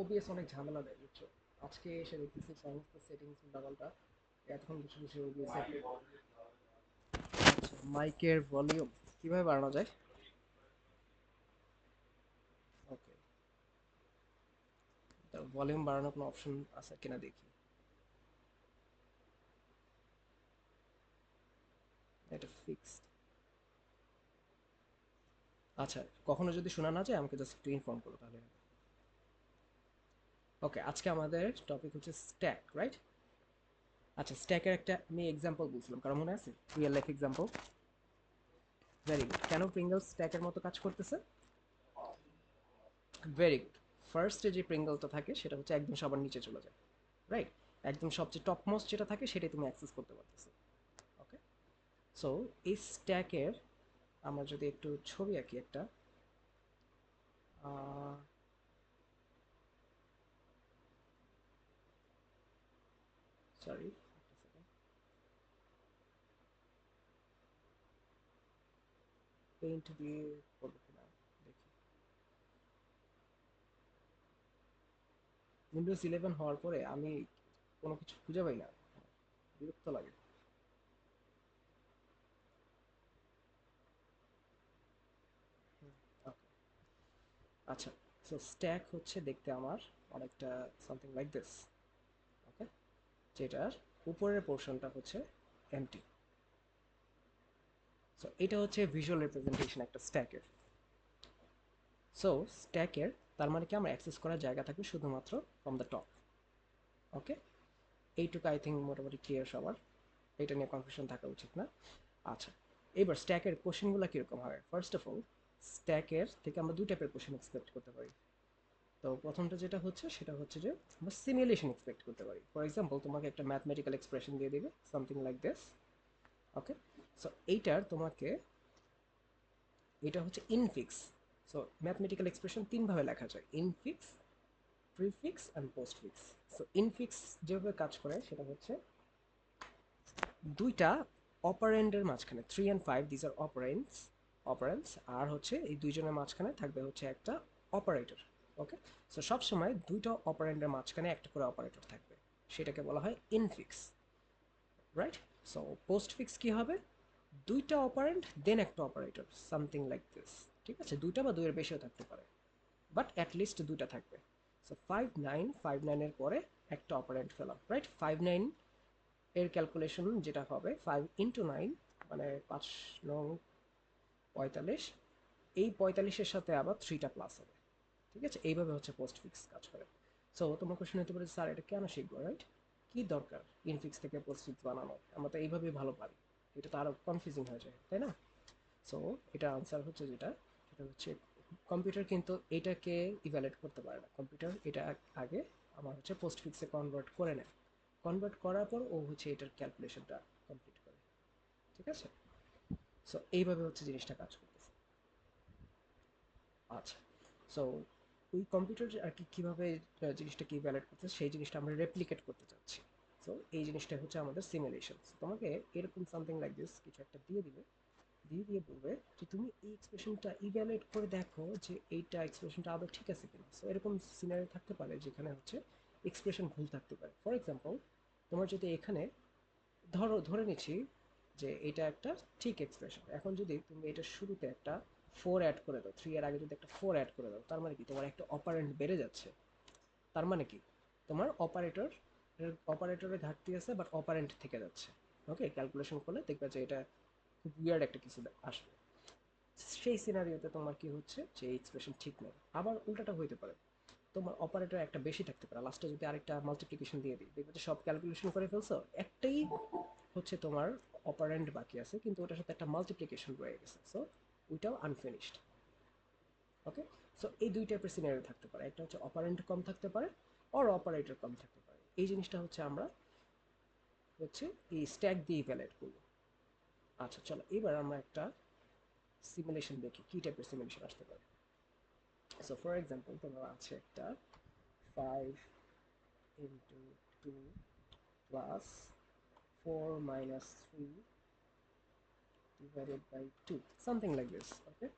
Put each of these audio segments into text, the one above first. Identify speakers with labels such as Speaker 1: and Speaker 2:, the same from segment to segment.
Speaker 1: OBS অনেক ঝামেলা দেয় বুঝছো। আজকে এসে দেখতেছি সমস্ত সেটিংস উল্টাপাল্টা। এখন বসে বসে ওবিএস এর মাইকের ভলিউম কিভাবে বাড়ানো যায়? ওকে, তার ভলিউম বাড়ানোর কোনো অপশন আছে কিনা দেখি। এটা ফিক্সড। আচ্ছা, কখনো যদি শোনা না যায় আমাকে জাস্ট একটু ইনফর্ম করো তাহলে। ওকে, আজকে আমাদের টপিক হচ্ছে স্ট্যাক, রাইট? আচ্ছা, স্ট্যাকের একটা আমি এক্সাম্পল বলছিলাম, কারণ মনে আছে real life example. Very good. কেন প্রিঙ্গলস স্ট্যাকের মতো কাজ করতেছে? Very good. ফার্স্টে যে প্রিঙ্গলটা থাকে সেটা হচ্ছে একদম সবার নিচে চলে যায়, রাইট? একদম সবচেয়ে টপ মোস্ট যেটা থাকে সেটাই তুমি অ্যাক্সেস করতে পারতেছো। ওকে, সো এই স্ট্যাকের আমরা যদি একটু ছবি আঁকি একটা, সরি, পেইন্ট দিয়ে করবো কিনা দেখি। উইন্ডোজ 11 হওয়ার পরে আমি কোনো কিছু খুঁজে পাই না, বিরক্ত লাগে। ওকে, আচ্ছা, সো স্ট্যাক হচ্ছে দেখতে আমার অনেকটা সামথিং লাইক দিস। ওকে, যেটার উপরের পোর্শনটা হচ্ছে এমটি। সো এটা হচ্ছে ভিজুয়াল রিপ্রেজেন্টেশন একটা স্ট্যাকের। সো স্ট্যাকের তার মানে কি, আমরা অ্যাক্সেস করার জায়গা থাকবে শুধুমাত্র ফ্রম দ্য টপ। ওকে, এইটুকু আই থিঙ্ক মোটামুটি ক্লিয়ার সবার। এটা নিয়ে কনফিউশন থাকা উচিত না। আচ্ছা, এবার স্ট্যাকের কোশ্চেনগুলো কীরকম হয়? ফার্স্ট অফ অল, স্ট্যাকের থেকে আমরা দুই টাইপের কোশ্চেন এক্সপেক্ট করতে পারি। তো প্রথমটা যেটা হচ্ছে সেটা হচ্ছে যে আমরা সিমুলেশন এক্সপেক্ট করতে পারি। ফর এক্সাম্পল, তোমাকে একটা ম্যাথমেটিক্যাল এক্সপ্রেশন দিয়ে দিবে something like this. Okay, so এইটার তোমাকে, এটা হচ্ছে ইনফিক্স। সো ম্যাথমেটিক্যাল এক্সপ্রেশন তিনভাবে লেখা যায়: infix, prefix and postfix. So infix যেভাবে কাজ করে সেটা হচ্ছে দুইটা অপারেন্ডের মাঝখানে, 3 and 5, this are operands, operands, আর হচ্ছে এই দুইজনের মাঝখানে থাকবে হচ্ছে একটা অপারেটর। ওকে, সো সবসময় দুইটা অপারেন্ডের মাঝখানে একটা করে অপারেটর থাকবে, সেটাকে বলা হয় ইনফিক্স, রাইট? সো পোস্টফিক্স কি হবে? দুইটা অপারেন্ড দেন একটা অপারেটর, সামথিং লাইক দিস। ঠিক আছে, দুইটা বা দুইয়ের বেশিও থাকতে পারে, বাট অ্যাটলিস্ট দুইটা থাকবে। সো 5 9 পরে একটা অপারেন্ট ফেলা, রাইট? 5 9 এর ক্যালকুলেশন যেটা হবে 5 × 9, মানে 5 9 45। এই 45-এর সাথে আবার 3টা প্লাস হবে। ঠিক আছে, এইভাবে হচ্ছে পোস্ট ফিক্স কাজ করে। সো তোমার কোশ্চেন হতে পারে, স্যার এটা কেন শিখবো, রাইট? কি দরকার ইনফিক্স থেকে পোস্ট ফিক্স বানানো? আমরা তো এইভাবেই ভালো পারি। এটা তো আরো কনফিউজিং হয়ে যায়, তাই না? সো এটা আনসার হচ্ছে যেটা, সেটা হচ্ছে কম্পিউটার কিন্তু এটাকে ইভ্যালুয়েট করতে পারে না। কম্পিউটার এটা আগে আমার হচ্ছে পোস্ট ফিক্সে কনভার্ট করে নেয়। কনভার্ট করার পর ও হচ্ছে এটার ক্যালকুলেশনটা কমপ্লিট করে। ঠিক আছে, সো এইভাবে হচ্ছে জিনিসটা কাজ করতেছে। আচ্ছা, সো ওই কম্পিউটার আর কি কীভাবে জিনিসটাকে ইভ্যালুয়েট করতেছে সেই জিনিসটা আমরা রেপ্লিকেট করতে চাচ্ছি। সো এই জিনিসটা হচ্ছে আমাদের সিমুলেশন। তোমাকে এরকম সামথিং লাইক দিস কিছু একটা দিয়ে দিবে, দিয়ে দিয়ে বলবে যে তুমি এই এক্সপ্রেশনটা ইভ্যালুয়েট করে দেখো যে এইটা এক্সপ্রেশনটা আদৌ ঠিক আছে কিনা। সো এরকম সিনারি থাকতে পারে যেখানে হচ্ছে এক্সপ্রেশন ভুল থাকতে পারে। ফর এক্সাম্পল, তোমার যদি এখানে, ধরে নিচ্ছি যে এটা একটা ঠিক এক্সপ্রেশন, এখন যদি তুমি এটা শুরুতে একটা 4 অ্যাড করে দাও, 3 এর আগে যদি একটা 4 অ্যাড করে দাও, তার মানে কি তোমার একটা অপারেন্ট বেড়ে যাচ্ছে। তার মানে কি তোমার অপারেটরের ঘাটতি আছে, বাট অপারেন্ট থেকে যাচ্ছে। ওকে, ক্যালকুলেশন করলে দেখবে যে এটা খুব উইয়ার্ড একটা কিছু আসবে। সেই সিনারিওতে তোমার কি হচ্ছে যে এক্সপ্রেশন ঠিক নেই। আবার উল্টাটা হইতে পারে, তোমার অপারেটর একটা বেশি থাকতে পারে, লাস্টে যদি আরেকটা মাল্টিপ্লিকেশন দিয়ে দিই, দেখবে যে সব ক্যালকুলেশন করে ফেলছো, একটাই হচ্ছে তোমার অপারেন্ড বাকি আছে, কিন্তু ওটার সাথে একটা মাল্টিপ্লিকেশন রয়ে গেছে, সো ওইটাও আনফিনিশড। ওকে, সো এই দুই টাইপের সিনারিও থাকতে পারে, একটা হচ্ছে অপারেন্ট কম থাকতে পারে, অর অপারেটর কম থাকতে পারে। এই জিনিসটা হচ্ছে আমরা হচ্ছে এই স্ট্যাক দিয়ে ইভ্যালুয়েট করব। আচ্ছা, চলো এবার আমরা একটা সিমুলেশন দেখি কি টাইপের সিমুলেশন আসতে পারে। সো ফর এক্সাম্পল, তোমার আছে একটা 5 × 2 plus 4 - 3 divided by 2, something like this. Okay,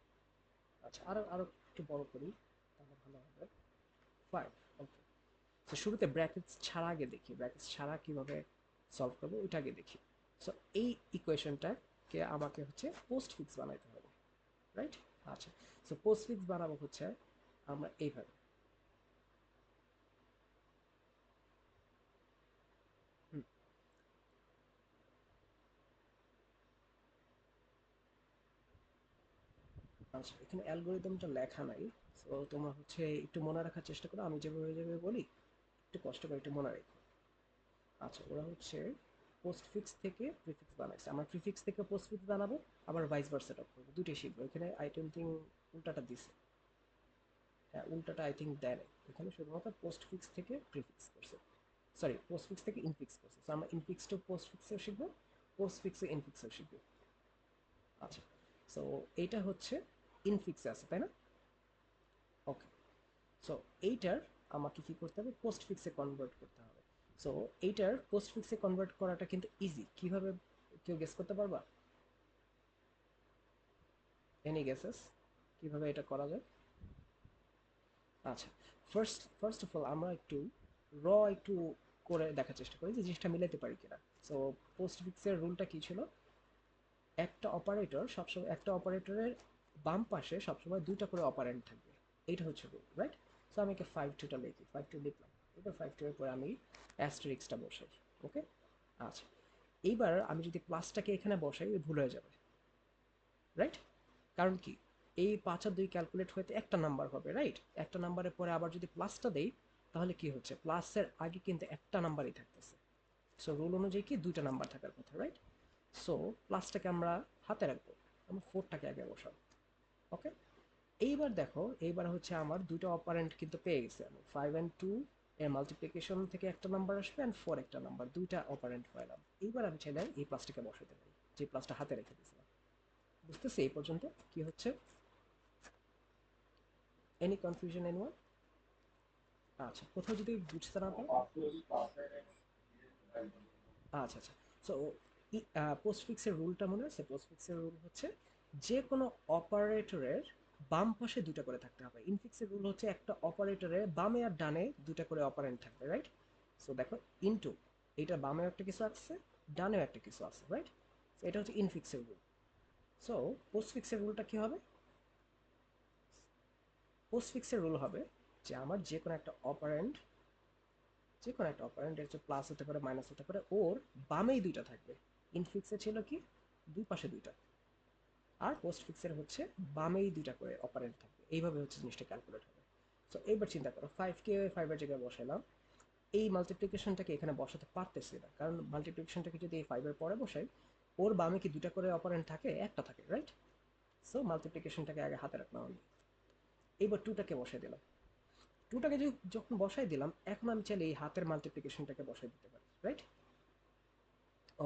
Speaker 1: আচ্ছা, আরো আরো একটু বড় করি তাহলে ভালো হবে। 5। ওকে, তো শুরুতে ব্র্যাকেটস ছাড়া আগে দেখি, ব্র্যাকেটস ছাড়া কিভাবে সলভ করবো ওইটা আগে দেখি। সো এই ইকুয়েশনটাকে আমাকে হচ্ছে পোস্ট ফিক্স বানাইতে হবে, রাইট? আচ্ছা, সো পোস্ট ফিক্স বানাবো হচ্ছে আমরা এইভাবে। হুম, আচ্ছা, এখানে অ্যালগোরিদমটা লেখা নাই। সো তোমরা হচ্ছে একটু মনে রাখার চেষ্টা করো, আমি যেভাবে যেভাবে বলি একটু কষ্ট করে একটু মনে রেখো। আচ্ছা, ওরা হচ্ছে পোস্ট ফিক্স থেকে প্রিফিক্স বানাইছে, আমরা প্রিফিক্স থেকে পোস্ট ফিক্স বানাবো, আবার ভাইস ভার্সা করবো, দুটোই শিখবো। এখানে আই ডোন্ট থিঙ্ক উল্টাটা দিছে। হ্যাঁ, উল্টাটা আই থিঙ্ক দেয় নাই। এখানে শুধুমাত্র পোস্ট ফিক্স থেকে প্রিফিক্স করছে, সরি পোস্ট ফিক্স থেকে ইনফিক্স করছে। সো আমরা ইনফিক্স টু পোস্ট ফিক্সেও শিখবো, পোস্ট ফিক্সে ইনফিক্সেও শিখবো। আচ্ছা, সো এইটা হচ্ছে ইনফিক্সে আছে, তাই না? ওকে, সো এইটার আমাকে কি করতে হবে, পোস্ট ফিক্সে কনভার্ট করতে হবে। সো এইটার পোস্ট ফিক্সে কনভার্ট করাটা কিন্তু ইজি। কিভাবে, কেউ গেস করতে পারবা? এনি গেসেস কিভাবে এটা করা যায়? আচ্ছা, ফার্স্ট অফ অল আমরা একটু একটু করে দেখার চেষ্টা করি যে জিনিসটা মিলাতে পারি কিনা। সো পোস্ট ফিক্সের রুলটা কি ছিল, একটা অপারেটর সবসময়, একটা অপারেটরের বাম পাশে সবসময় দুইটা করে অপারেন্ড থাকবে, এইটা হচ্ছে রুল, রাইট? সো আমি একে 5 2টা লিখি, 5 2 লিখলাম। এবার 5 2 এর পরে আমি অ্যাস্টেরিক্সটা বসাই। ওকে, আচ্ছা, এইবার আমি যদি প্লাসটাকে এখানে বসাই ভুল হয়ে যাবে, রাইট? কারণ কি, এই 5 আর 2 ক্যালকুলেট হতে একটা নাম্বার হবে, রাইট? একটা নাম্বারের পরে আবার যদি প্লাসটা দেই তাহলে কি হচ্ছে, প্লাসের আগে কিন্তু একটা নাম্বারই থাকতেছে। সো রুল অনুযায়ী কি দুইটা নাম্বার থাকার কথা, রাইট? সো প্লাসটাকে আমরা হাতে রাখবো, আমরা 4টাকে আগে বসাবো। ওকে, এইবার দেখো, এইবার হচ্ছে আমার দুটো অপারেন্ট কিন্তু পেয়ে গেছে আমি, 5 and 2 এর মাল্টিপ্লিকেশন থেকে একটা নাম্বার আসবে অ্যান্ড 4 একটা নাম্বার, দুইটা অপারেন্ট পাইলাম। এইবার আমি চাইলে এই প্লাসটাকে বসাতে পারি, যে প্লাসটা হাতে রেখে দিয়েছিলাম। বুঝতেছি এই পর্যন্ত কি হচ্ছে? Any confusion anyone? আচ্ছা, কোথাও যদি বুঝতে না পারো, আচ্ছা আচ্ছা, সো পোস্টফিক্সের রুলটা মনে আছে? পোস্টফিক্সের রুল হচ্ছে যে কোনো অপারেটরের বাম পাশে দুটো করে থাকতে হবে। ইনফিক্সের রুল হচ্ছে একটা অপারেটরের বামে আর ডানে দুটো করে অপারেন্ট থাকবে, রাইট? সো দেখো, ইনটু, এটা বামেও একটা কিছু আছে, ডানেও একটা কিছু আছে, রাইট? এটা হচ্ছে ইনফিক্সের রুল। সো পোস্টফিক্সের রুলটা কি হবে? পোস্টফিক্সের রুল হবে যে আমার যে কোনো একটা অপারেন্ড হচ্ছে প্লাস হতে পারে মাইনাস হতে পারে, ওর বামেই দুইটা থাকবে। ইনফিক্সে ছিল কি, দুই পাশে দুইটা, আর পোস্ট ফিক্সের হচ্ছে বামেই দুইটা করে অপারেন্ট থাকবে। এইভাবে হচ্ছে জিনিসটা ক্যালকুলেট হবে। সো এইবার চিন্তা করো, 5কে 5-এর জায়গায় বসালাম, এই মাল্টিপ্লিকেশনটাকে এখানে বসাতে পারতেছি না, কারণ মাল্টিপ্লিকেশনটাকে যদি এই 5-এর পরে বসাই, ওর বামে কি দুইটা করে অপারেন্ট থাকে? একটা থাকে, রাইট? সো মাল্টিপ্লিকেশনটাকে আগে হাতে রাখলাম আমি। এইবার 2টাকে বসাই দিলাম। 2টাকে যখন বসাই দিলাম, এখন আমি চাইলে এই হাতের মাল্টিপ্লিকেশনটাকে বসাই দিতে পারি, রাইট?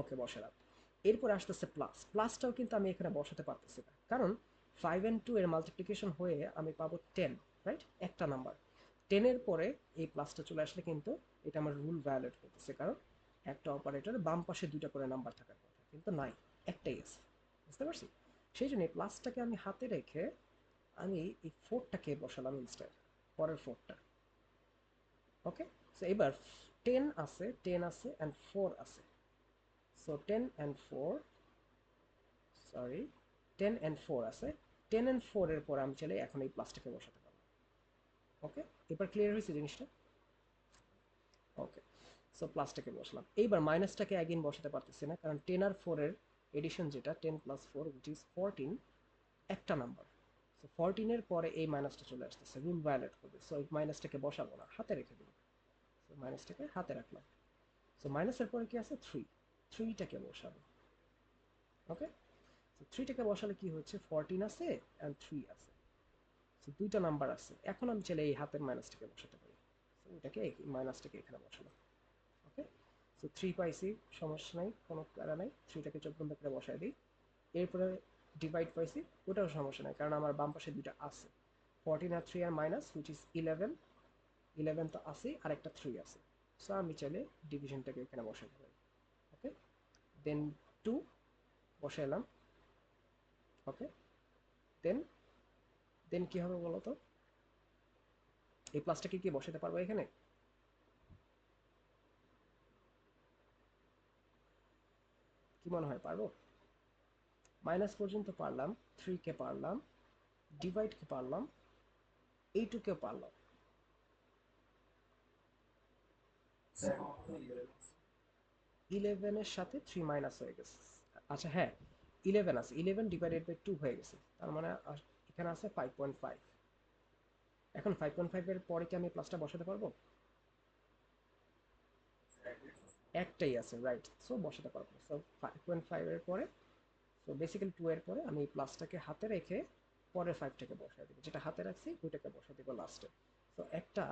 Speaker 1: ওকে, বসালাম। এরপর আসতেছে প্লাস, প্লাসটাও কিন্তু আমি এখানে বসাতে পারতেছি না, কারণ 5 and 2 এর মাল্টিপ্লিকেশন হয়ে আমি পাবো 10, রাইট? একটা নাম্বার 10-এর পরে এই প্লাসটা চলে আসলে কিন্তু এটা আমার রুল ভায়োলেট করতেছে, কারণ একটা অপারেটরে বাম পাশে দুইটা করে নাম্বার থাকার কথা, কিন্তু নাই, একটাই আছে। বুঝতে পারছি? সেই জন্য এই প্লাসটাকে আমি হাতে রেখে আমি এই 4টাকে বসালাম ইনস্টেড, পরের 4টা। ওকে, সো এবার 10 আছে অ্যান্ড 4 আছে। সো 10 and 4, সরি, 10 and 4 আছে। 10 and 4 এর পর আমি চাইলে এখন এই প্লাসটাকে বসাতে পারবো। ওকে, এবার ক্লিয়ার হয়েছে জিনিসটা? ওকে, সো প্লাসটাকে বসলাম। এইবার মাইনাসটাকে অ্যাগেন বসাতে পারতেছি না, কারণ 10 আর 4 এর এডিশন যেটা 10 + 4 উইচ ইজ 14, একটা নাম্বার। সো 14-এর পরে এই মাইনাসটা চলে আসতেছে, রুল ভায়োলেট করবে। সো এই মাইনাসটাকে বসাবো না, হাতে রেখে দিই। সো মাইনাসটাকে হাতে রাখলাম। সো মাইনাসের পরে কি আছে? 3, 3টাকে বসাবো। ওকে, সো 3টাকে বসালে কি হচ্ছে, 14 আছে অ্যান্ড 3 আছে। সো দুইটা নাম্বার আছে, এখন আমি চাইলে এই হাতের মাইনাসটাকে বসাতে পারি। সো এটাকে, মাইনাসটাকে এখানে বসালাম। ওকে, সো 3 পাইছি, সমস্যা নাই, কোনো প্যারা নাই। 3টাকে চোখ বন্ধ করে বসাই দিই। এরপরে ডিভাইড পাইছি, ওটাও সমস্যা নাই, কারণ আমার বাম পাশে দুইটা আছে, 14 আর 3 আর মাইনাস হুইচ ইজ 11, 11 তো আছে আর একটা 3 আছে। সো আমি চাইলে ডিভিশনটাকে এখানে বসাতে পারি। ওকে, দেন 2 বসাইলাম। ওকে, দেন দেন কি হবে বলো তো? এই প্লাসটাকে কি বসাতে পারবো এখানে? কি মনে হয় পারবো? মাইনাস পর্যন্ত পারলাম, 3 কে পারলাম, ডিভাইড কে পারলাম, এই 2 কে পারলাম। 11 এর সাথে 3 মাইনাস হয়ে গেছে। আচ্ছা হ্যাঁ, 11 আছে, 11 ডিভাইডেড বাই 2 হয়ে গেছে, তার মানে এখানে আছে 5.5। এখন 5.5 এর পরে কি আমি প্লাসটা বসাতে পারবো? একটাই আছে, রাইট, সো বসাতে পারবো। সো 5.5 এর পরে, সো বেসিক্যালি 2 এর পরে আমি এই প্লাসটাকে হাতে রেখে পরের 5টাকে বসাই দেবো, যেটা হাতে রাখছি ওইটাকে বসাই দেবো লাস্টে। তো একটা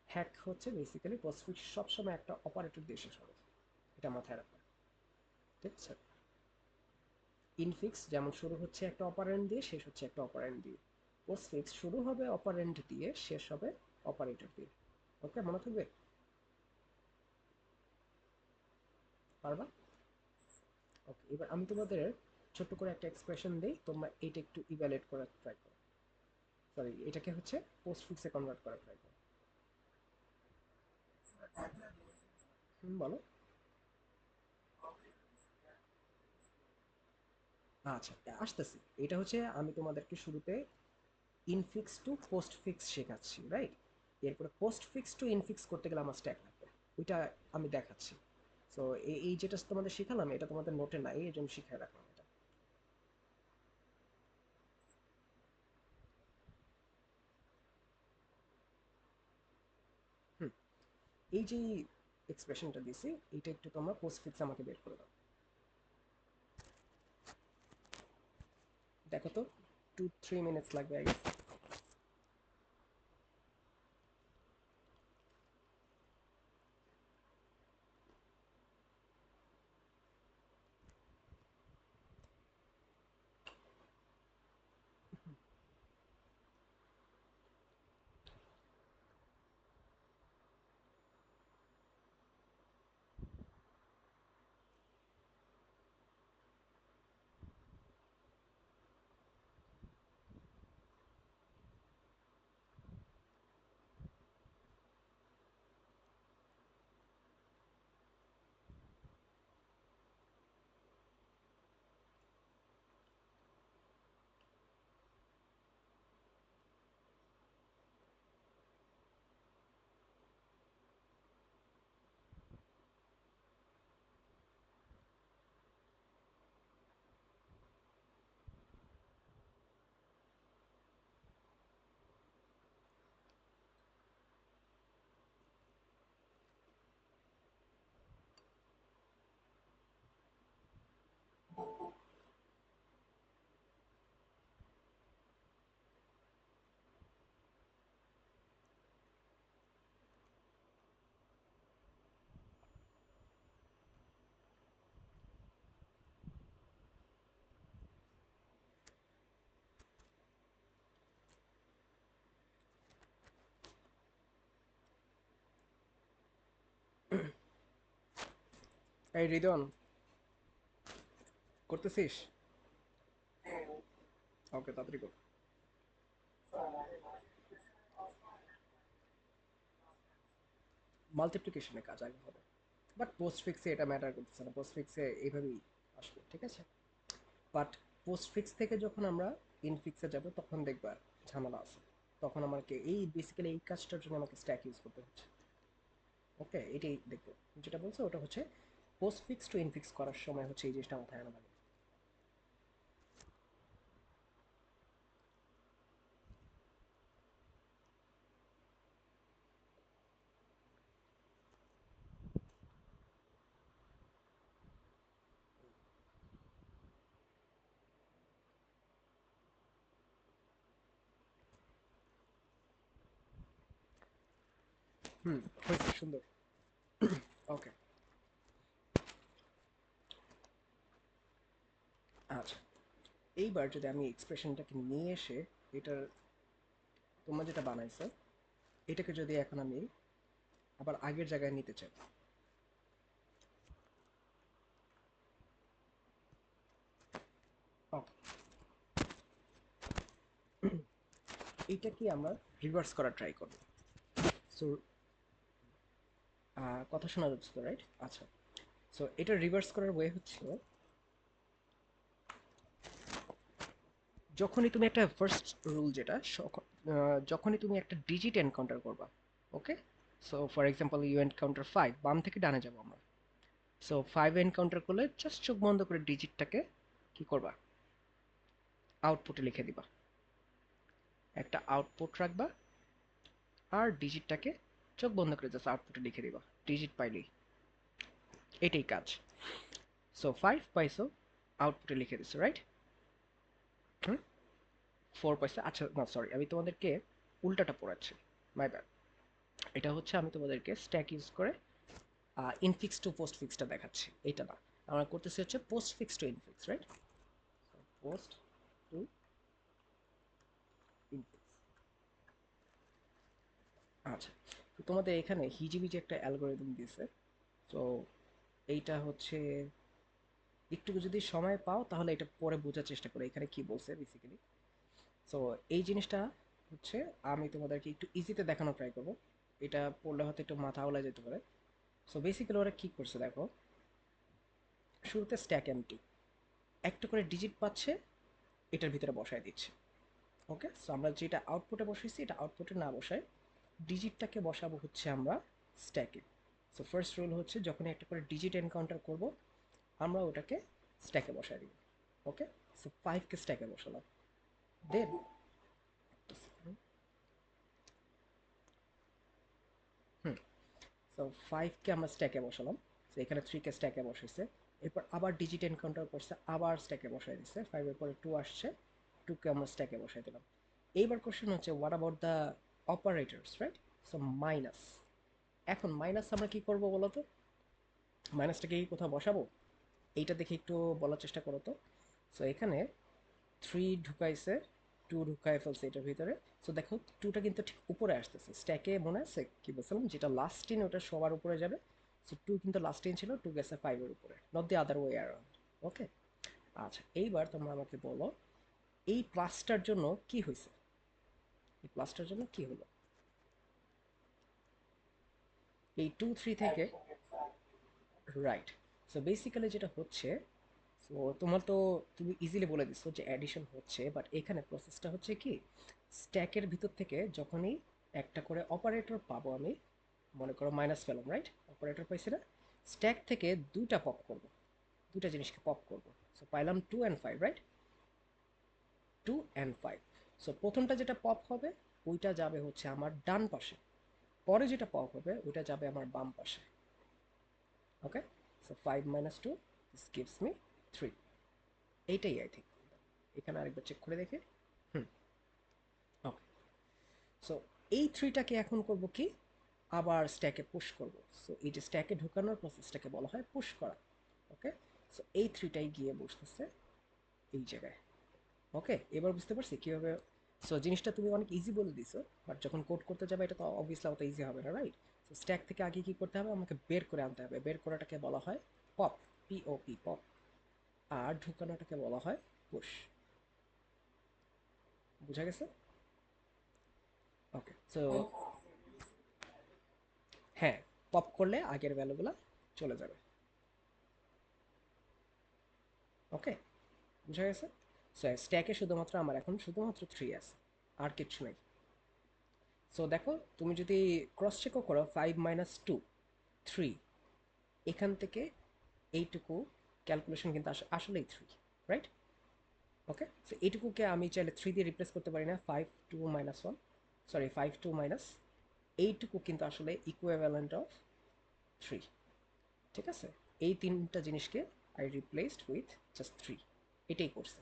Speaker 1: হ্যাক হচ্ছে বেসিক্যালি পোস্টফিক্স সবসময় একটা অপারেটর দিয়ে শেষ হবে, এটা মাথায় রাখবে, ঠিক আছে? ইনফিক্স যেমন শুরু হচ্ছে একটা অপারেন্ড দিয়ে, শেষ হচ্ছে একটা অপারেন্ড দিয়ে। পোস্টফিক্স শুরু হবে অপারেন্ড দিয়ে, শেষ হবে অপারেটর দিয়ে। ওকে, মনে থাকবে? পারবা? ওকে, এবার আমি তোমাদের ছোট্ট করে একটা এক্সপ্রেশন দিই, তোমরা এটা একটু ইভ্যালুয়েট করার ট্রাই করো। সরি, এটাকে হচ্ছে পোস্টফিক্সে কনভার্ট করার ট্রাই করো। বলো। আচ্ছা, আসতেছি। এটা হচ্ছে আমি তোমাদেরকে শুরুতে ইনফিক্স টু পোস্টফিক্স শেখাচ্ছি, রাইট? এরপরে পোস্টফিক্স টু ইনফিক্স করতে গেলে আমার স্ট্যাক লাগবে, ওইটা আমি দেখাচ্ছি। সো এই যেটা তোমাদের শিখালাম এটা তোমাদের নোটে নাই, এই জন্য শিখাই রাখলাম এটা। হুম, এই যে এক্সপ্রেশনটা দিছি, এটা একটু তোমরা পোস্টফিক্স আমাকে বের করে দাও। দেখো তো, 2-3 মিনিটস লাগবে আই গেস। এই রিদন, করতেছিস? ওকে, তাড়াতাড়ি কর। মাল্টিপ্লিকেশনের কাজ আগে হবে, বাট পোস্টফিক্সে এটা ম্যাটার করতেছে না, পোস্টফিক্সে এইভাবেই আসবে, ঠিক আছে? বাট পোস্টফিক্স থেকে যখন আমরা ইনফিক্সে যাব তখন দেখবা ঝামেলা আছে। তখন আমাকে এই বেসিক্যালি এই কাজটার জন্য আমাকে স্ট্যাক ইউজ করতে হচ্ছে। ওকে, এটাই দেখবো। যেটা বলছো ওটা হচ্ছে পোস্টফিক্স টু ইনফিক্স করার সময় হচ্ছে এই জিনিসটা মাথায় আনা লাগে। হুম, হয়েছে, সুন্দর। ওকে, আচ্ছা, এইবার যদি আমি এক্সপ্রেশনটাকে নিয়ে এসে এটার, তোমরা যেটা বানাইছো এটাকে যদি এখন আমি আবার আগের জায়গায় নিতে চাই, ওকে, এইটা কি আমরা রিভার্স করার ট্রাই করব। সো কথা শোনা যাচ্ছে তো, রাইট? আচ্ছা, সো এটা রিভার্স করার ওয়ে হচ্ছে, যখনই তুমি একটা ফার্স্ট রুল যেটা যখনই তুমি একটা ডিজিট এনকাউন্টার করবা, okay, so for example you encounter 5, বাম থেকে ডানে যাবো আমরা। সো 5 এনকাউন্টার করলে জাস্ট চোখ বন্ধ করে ডিজিটটাকে কি করবা, আউটপুটে লিখে দিবা, একটা আউটপুট রাখবা, আর ডিজিটটাকে চোখ বন্ধ করে জাস্ট আউটপুটে লিখে দিবা, ডিজিট পাইলেই, এটাই কাজ। সো 5 পাইছো, আউটপুটে লিখে দিছো, রাইট? হুম, 4 পাইছো, আচ্ছা না সরি, আমি তোমাদেরকে উল্টাটা পড়াচ্ছি, মাই ব্যাড। এটা হচ্ছে আমি তোমাদেরকে স্ট্যাক ইউজ করে ইনফিক্স টু পোস্ট ফিক্সটা দেখাচ্ছি, এটা না, আমরা করতেছি হচ্ছে postfix to infix, right? Post to infix. আচ্ছা, তো তোমাদের এখানে হিজিবিজি একটা অ্যালগোরিদম দিয়েছে। তো এইটা হচ্ছে, একটু যদি সময় পাও তাহলে এটা পরে বোঝার চেষ্টা করো এখানে কি বলছে বেসিক্যালি। সো এই জিনিসটা হচ্ছে আমি তোমাদেরকে একটু ইজিতে দেখানো ট্রাই করবো, এটা পড়লে হয়তো একটু মাথা ওলা যেতে পারে। সো বেসিক্যালি ওরা কি করছে দেখো, শুরুতে স্ট্যাক এমটি, একটা করে ডিজিট পাচ্ছে, এটার ভিতরে বসায় দিচ্ছে। ওকে, সো আমরা যেটা আউটপুটে বসাইছি এটা আউটপুটে না বসায় ডিজিটটাকে বসাবো হচ্ছে আমরা স্ট্যাকে। সো ফার্স্ট রুল হচ্ছে যখনই একটা করে ডিজিট এনকাউন্টার করব আমরা ওটাকে স্ট্যাকে বসায় দিব। ওকে, সো 5কে স্ট্যাকে বসালাম, দেন হুম, সো 5কে আমরা স্ট্যাকে বসালাম, সো এখানে 3কে স্ট্যাকে বসাইছে, এরপর আবার ডিজিট এনকাউন্টার করছে, আবার স্ট্যাকে বসাই দিচ্ছে, 5 এর পরে 2 আসছে, 2কে আমরা স্ট্যাকে বসাই দিলাম। এইবার কোশ্চেন হচ্ছে what about the operators, right? So minus, এখন মাইনাস আমরা কি করব বলো তো, মাইনাসটাকে কি কোথাও বসাবো, এইটা দেখে একটু বলার চেষ্টা করো তো। সো এখানে 3 ঢুকাইছে, 2 ঢুকাই ফেলছে এটার ভিতরে। সো দেখো 2টা কিন্তু ঠিক উপরে আসতেছে স্ট্যাকে, মনে আছে কি বলছিলাম, যেটা লাস্ট ইন ওটা সবার উপরে যাবে। সো 2 কিন্তু লাস্ট ইন ছিল, 2 গেছে 5 এর উপরে, not the other way around. Okay, আচ্ছা এইবার তোমরা আমাকে বলো এই প্লাসটার জন্য কি হয়েছে, এই প্লাসটার জন্য কি হলো, এই 2 3 থেকে, রাইট? সো বেসিক্যালি যেটা হচ্ছে, সো তোমার তো, তুমি ইজিলি বলে দিছো যে অ্যাডিশন হচ্ছে, বাট এখানে প্রসেসটা হচ্ছে কি, স্ট্যাকের ভিতর থেকে যখনই একটা করে অপারেটর পাবো আমি, মনে করো মাইনাস পেলাম, রাইট? অপারেটর পাইছি না, স্ট্যাক থেকে দুইটা পপ করব, দুইটা জিনিসকে পপ করব। সো পাইলাম 2 অ্যান্ড 5, রাইট? 2 অ্যান্ড 5। সো প্রথমটা যেটা পপ হবে ওইটা যাবে হচ্ছে আমার ডান পাশে, পরে যেটা পপ হবে ওইটা যাবে আমার বাম পাশে। Okay, so 5 minus 2, this gives me 3। এইটাই আই থিঙ্ক, এখানে আরেকবার চেক করে দেখে। হুম, ওকে, সো এই 3টাকে এখন করব কি, আবার স্ট্যাকে পুশ করব। সো এই যে স্ট্যাকে ঢুকানোর প্রসেসটাকে বলা হয় পুশ করা। ওকে, সো এই 3টাই গিয়ে বসতেছে এই জায়গায়। ওকে, এবার বুঝতে পারছি কিভাবে। সো জিনিসটা তুমি অনেক ইজি বলে দিছো, বাট যখন কোড করতে যাবে এটা তো অবভিয়াসলি অত ইজি হবে না, রাইট? সো স্ট্যাক থেকে আগে কি করতে হবে, আমাকে বের করে আনতে হবে, বের করাটাকে বলা হয় পপ, পিওপি, পপ। আর ঢুকানোটাকে বলা হয় পুশ। বুঝা গেছে? ওকে, সো হ্যাঁ, পপ করলে আগের ভ্যালুগুলো চলে যাবে। ওকে, বুঝা গেছে? সো স্ট্যাকে শুধুমাত্র আমার এখন শুধুমাত্র 3 আছে, আর কিচ্ছু নেই। সো দেখো তুমি যদি ক্রস চেকও করো, 5 মাইনাস 2, 3, এখান থেকে এইটুকু ক্যালকুলেশন কিন্তু আসলেই 3, রাইট? ওকে, সো এইটুকুকে আমি চাইলে 3 দিয়ে রিপ্লেস করতে পারি না, 5 2 মাইনাস 1, সরি 5 2 মাইনাস, এইটুকু কিন্তু আসলে ইকুইভ্যালেন্ট অফ 3। ঠিক আছে, এই তিনটা জিনিসকে আই রিপ্লেসড উইথ জাস্ট 3, এটাই করছে।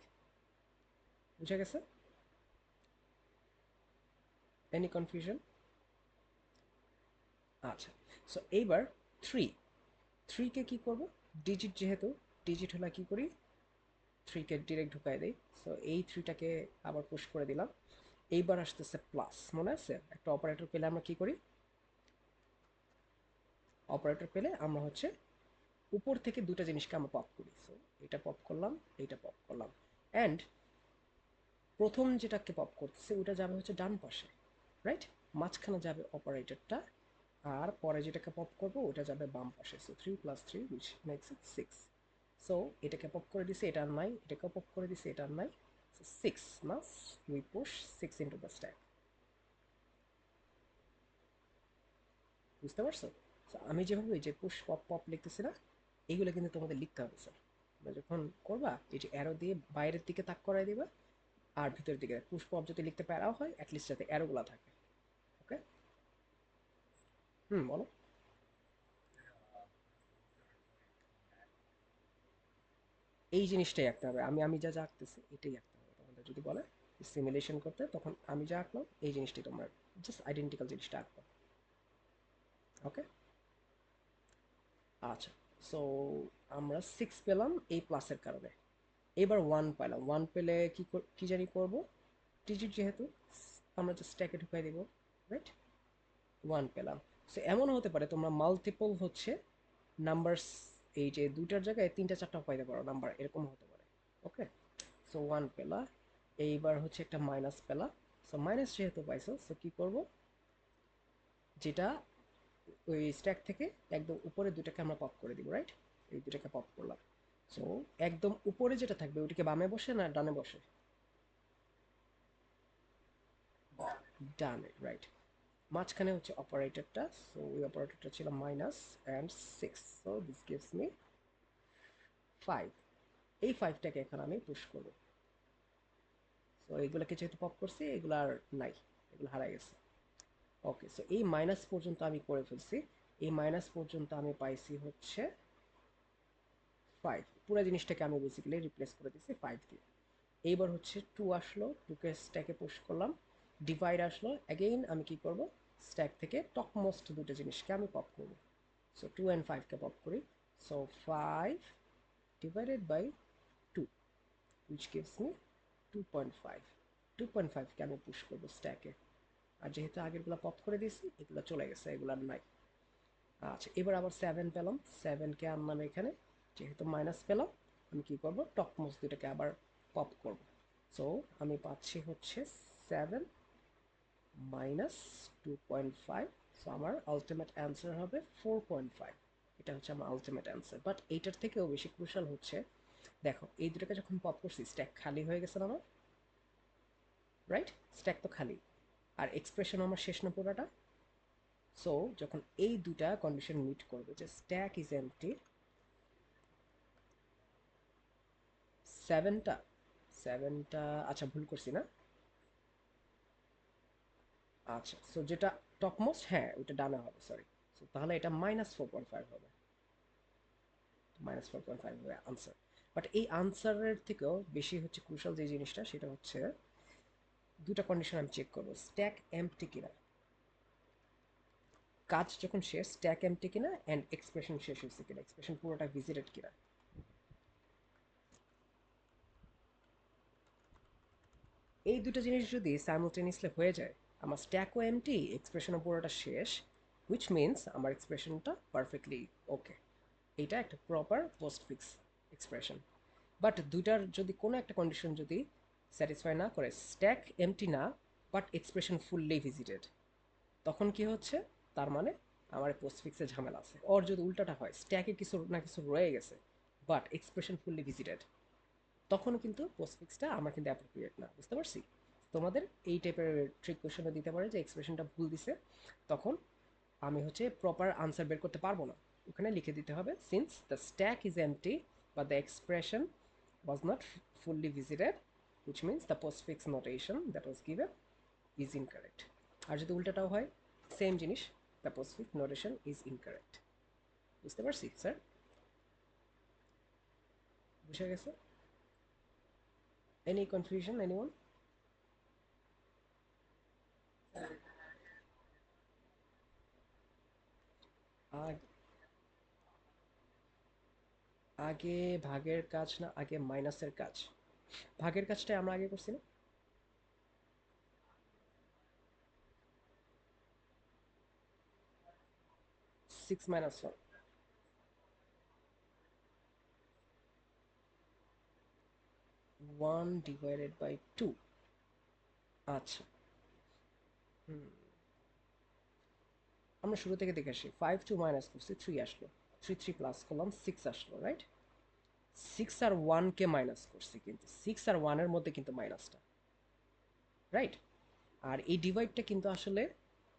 Speaker 1: বুঝা গেছে? Any confusion? আচ্ছা, সো এইবার 3, 3কে কি করব, ডিজিট যেহেতু, ডিজিট হলে কি করি, 3কে ডিরেক্ট ঢুকাই দেই। সো এই 3টাকে আবার পুশ করে দিলাম। এইবার আসতেছে প্লাস, মনে আছে একটা অপারেটর পেলে আমরা কি করি, অপারেটর পেলে আমরা হচ্ছে উপর থেকে দুটা জিনিসকে আমরা পপ করি। সো এটা পপ করলাম, এইটা পপ করলাম, অ্যান্ড প্রথম যেটাকে পপ করতেছে ওটা যাবে হচ্ছে ডান পাশে, রাইট? মাঝখানে যাবে অপারেটরটা, আর পরে যেটাকে পপ করবো ওটা যাবে বাম পাশে। So 3 plus 3 which makes it 6. So এটাকে পপ করে দিছে, এটা আর নাই, এটাকে পপ করে দিছে, এটা আর নাই। So 6, now we push 6 into the stack. বুঝতে পারছো? So আমি যেভাবে এই যে পুশ পপ পপ লিখতেছি না, এইগুলো কিন্তু তোমাদের লিখতে হবে স্যার। তোমরা যখন করবা এই যে অ্যারো দিয়ে বাইরের দিকে তাক করাই দিবা, আর ভিতরের দিকে পুশ পপ যদি লিখতে পারাও হয় অ্যাটলিস্ট যাতে অ্যারোগুলা থাকে। ওকে, হুম, বলো। এই জিনিসটাই আঁকতে হবে, আমি আমি যা যা আঁকতেছি এটাই আঁকতে হবে তোমাদের। যদি বলে সিমুলেশন করতে, তখন আমি যা আঁকলাম এই জিনিসটাই তোমরা জাস্ট আইডেন্টিক্যাল জিনিসটা আঁকবা। ওকে, আচ্ছা। সো আমরা 6 পেলাম এই প্লাসের কারণে। এবার 1 পেলাম, 1 পেলে কি জানি করব, ডিজিট যেহেতু আমরা জাস্ট স্ট্যাকে ঢুকাই দিব, রাইট? 1 পেলাম। সো এমনও হতে পারে তোমরা মাল্টিপল হচ্ছে নাম্বারস, এই যে দুইটার জায়গায় তিনটা চারটা পাইতে পারো নাম্বার, এরকম হতে পারে। ওকে, সো 1 পেলা। এইবার হচ্ছে একটা মাইনাস পেলা। সো মাইনাস যেহেতু পাইছো, সো কি করব, যেটা ওই স্ট্যাক থেকে একদম উপরে দুটাকে আমরা পপ করে দিব, রাইট? এই দুটাকে পপ করলাম। সো একদম উপরে যেটা থাকবে ওইটাকে বামে বসে না ডানে বসে? ডানে, রাইট। মাঝখানে হচ্ছে অপারেটরটা, সো ওই অপারেটরটা ছিল minus and 6, so this gives me 5। এই 5টাকে এখন আমি পুশ করব। সো এগুলোকে যেহেতু পপ করছি, এগুলো আর নাই, এগুলো হারাই গেছে। ওকে, সো এই মাইনাস পর্যন্ত আমি করে ফেলছি। এই মাইনাস পর্যন্ত আমি পাইছি হচ্ছে 5। পুরো জিনিসটাকে আমি বেসিক্যালি রিপ্লেস করে দিছি 5 দিয়ে। এইবার হচ্ছে 2 আসলো, 2কে স্ট্যাকে পুশ করলাম। ডিভাইড আসলো, অ্যাগেইন আমি কি করব, স্ট্যাক থেকে টপ মোস্ট দুটো জিনিসকে আমি পপ করব। সো 2 অ্যান্ড 5কে পপ করি। So 5 divided by 2, which gives me 2.5। 2.5কে আমি পুশ করব স্ট্যাকে। আর যেহেতু আগেরগুলো পপ করে দিয়েছি, এগুলো চলে গেছে, এগুলো আর নাই। আচ্ছা, এবার আবার 7 পেলাম, 7কে আনলাম এখানে। যেহেতু মাইনাস পেলাম, আমি কি করব, টপ মোস্ট দুটাকে আবার পপ করব। সো আমি পাচ্ছি হচ্ছে 7 মাইনাস 2.5। সো আমার আলটিমেট অ্যান্সার হবে 4.5। এটা হচ্ছে আমার আলটিমেট অ্যান্সার। বাট এইটার থেকেও বেশি ক্রুশাল হচ্ছে, দেখো এই দুটাকে যখন পপ করছি স্ট্যাক খালি হয়ে গেছে না আমার, রাইট? স্ট্যাক তো খালি, আর এক্সপ্রেশন আমার শেষ না পুরাটা। সো যখন এই দুটা কন্ডিশন মিট করবে যে স্ট্যাক ইজ এমটি, সেভেনটা, সেভেনটা, আচ্ছা ভুল করছি না? আচ্ছা, সো যেটা টপ মোস্ট, হ্যাঁ ওইটা ডানে হবে, সরি। সো তাহলে এটা -4.5 হবে, -4.5 হবে আনসার। বাট এই আনসারের থেকেও বেশি হচ্ছে ক্রুশাল যে জিনিসটা, সেটা হচ্ছে দুটা কন্ডিশন আমি চেক করবো, স্ট্যাক এমটি কিনা, কাজ যখন শেষ স্ট্যাক এমটি কিনা, অ্যান্ড এক্সপ্রেশন শেষ হয়েছে কিনা, এক্সপ্রেশন পুরোটা ভিজিটেড কিনা। এই দুটো জিনিস যদি সাইমultaneously হয়ে যায়, আমার স্ট্যাকও এমটি, এক্সপ্রেশনও পুরোটা শেষ, হুইচ মিনস আমার এক্সপ্রেশনটা পারফেক্টলি ওকে। এইটা একটা প্রপার পোস্টফিক্স এক্সপ্রেশন। বাট দুইটার যদি কোনো একটা কন্ডিশন যদি স্যাটিসফাই না করে, স্ট্যাক এমটি না বাট এক্সপ্রেশন ফুললি ভিজিটেড, তখন কি হচ্ছে, তার মানে আমার পোস্টফিক্সে ঝামেলা আছে। ওর যদি উল্টাটা হয়, স্ট্যাকে কিছু না কিছু রয়ে গেছে বাট এক্সপ্রেশন ফুললি ভিজিটেড, তখন কিন্তু পোস্টফিক্সটা আমার কিন্তু অ্যাপ্রোপ্রিয়েট না। বুঝতে পারছি? তোমাদের এই টাইপের ট্রিক কোয়েশনও দিতে পারে যে এক্সপ্রেশনটা ভুল দিছে, তখন আমি হচ্ছে প্রপার আনসার বের করতে পারবো না। ওখানে লিখে দিতে হবে since the stack is empty বা the expression was not fully visited, which means the postfix notation that was given is incorrect. আর যদি উল্টাটাও হয়, সেম জিনিস, the postfix notation is incorrect. বুঝতে পারছি স্যার? বুঝে গেছে? Any confusion, anyone? আগ- আগে ভাগের কাজ না আগে মাইনাসের কাজ? ভাগের কাজটা আমরা আগে করছি না? 6 মাইনাস 1 ডিভাইডেড বাই 2। আচ্ছা, হুম, আমরা শুরু থেকে দেখে আসি, 5 2 মাইনাস করছি 3 আসলো, 3 3 প্লাস করলাম 6 আসলো, রাইট? 6 আর 1 কে মাইনাস করছি, কিন্তু 6 আর 1 এর মধ্যে কিন্তু মাইনাসটা, রাইট? আর এই ডিভাইডটা কিন্তু আসলে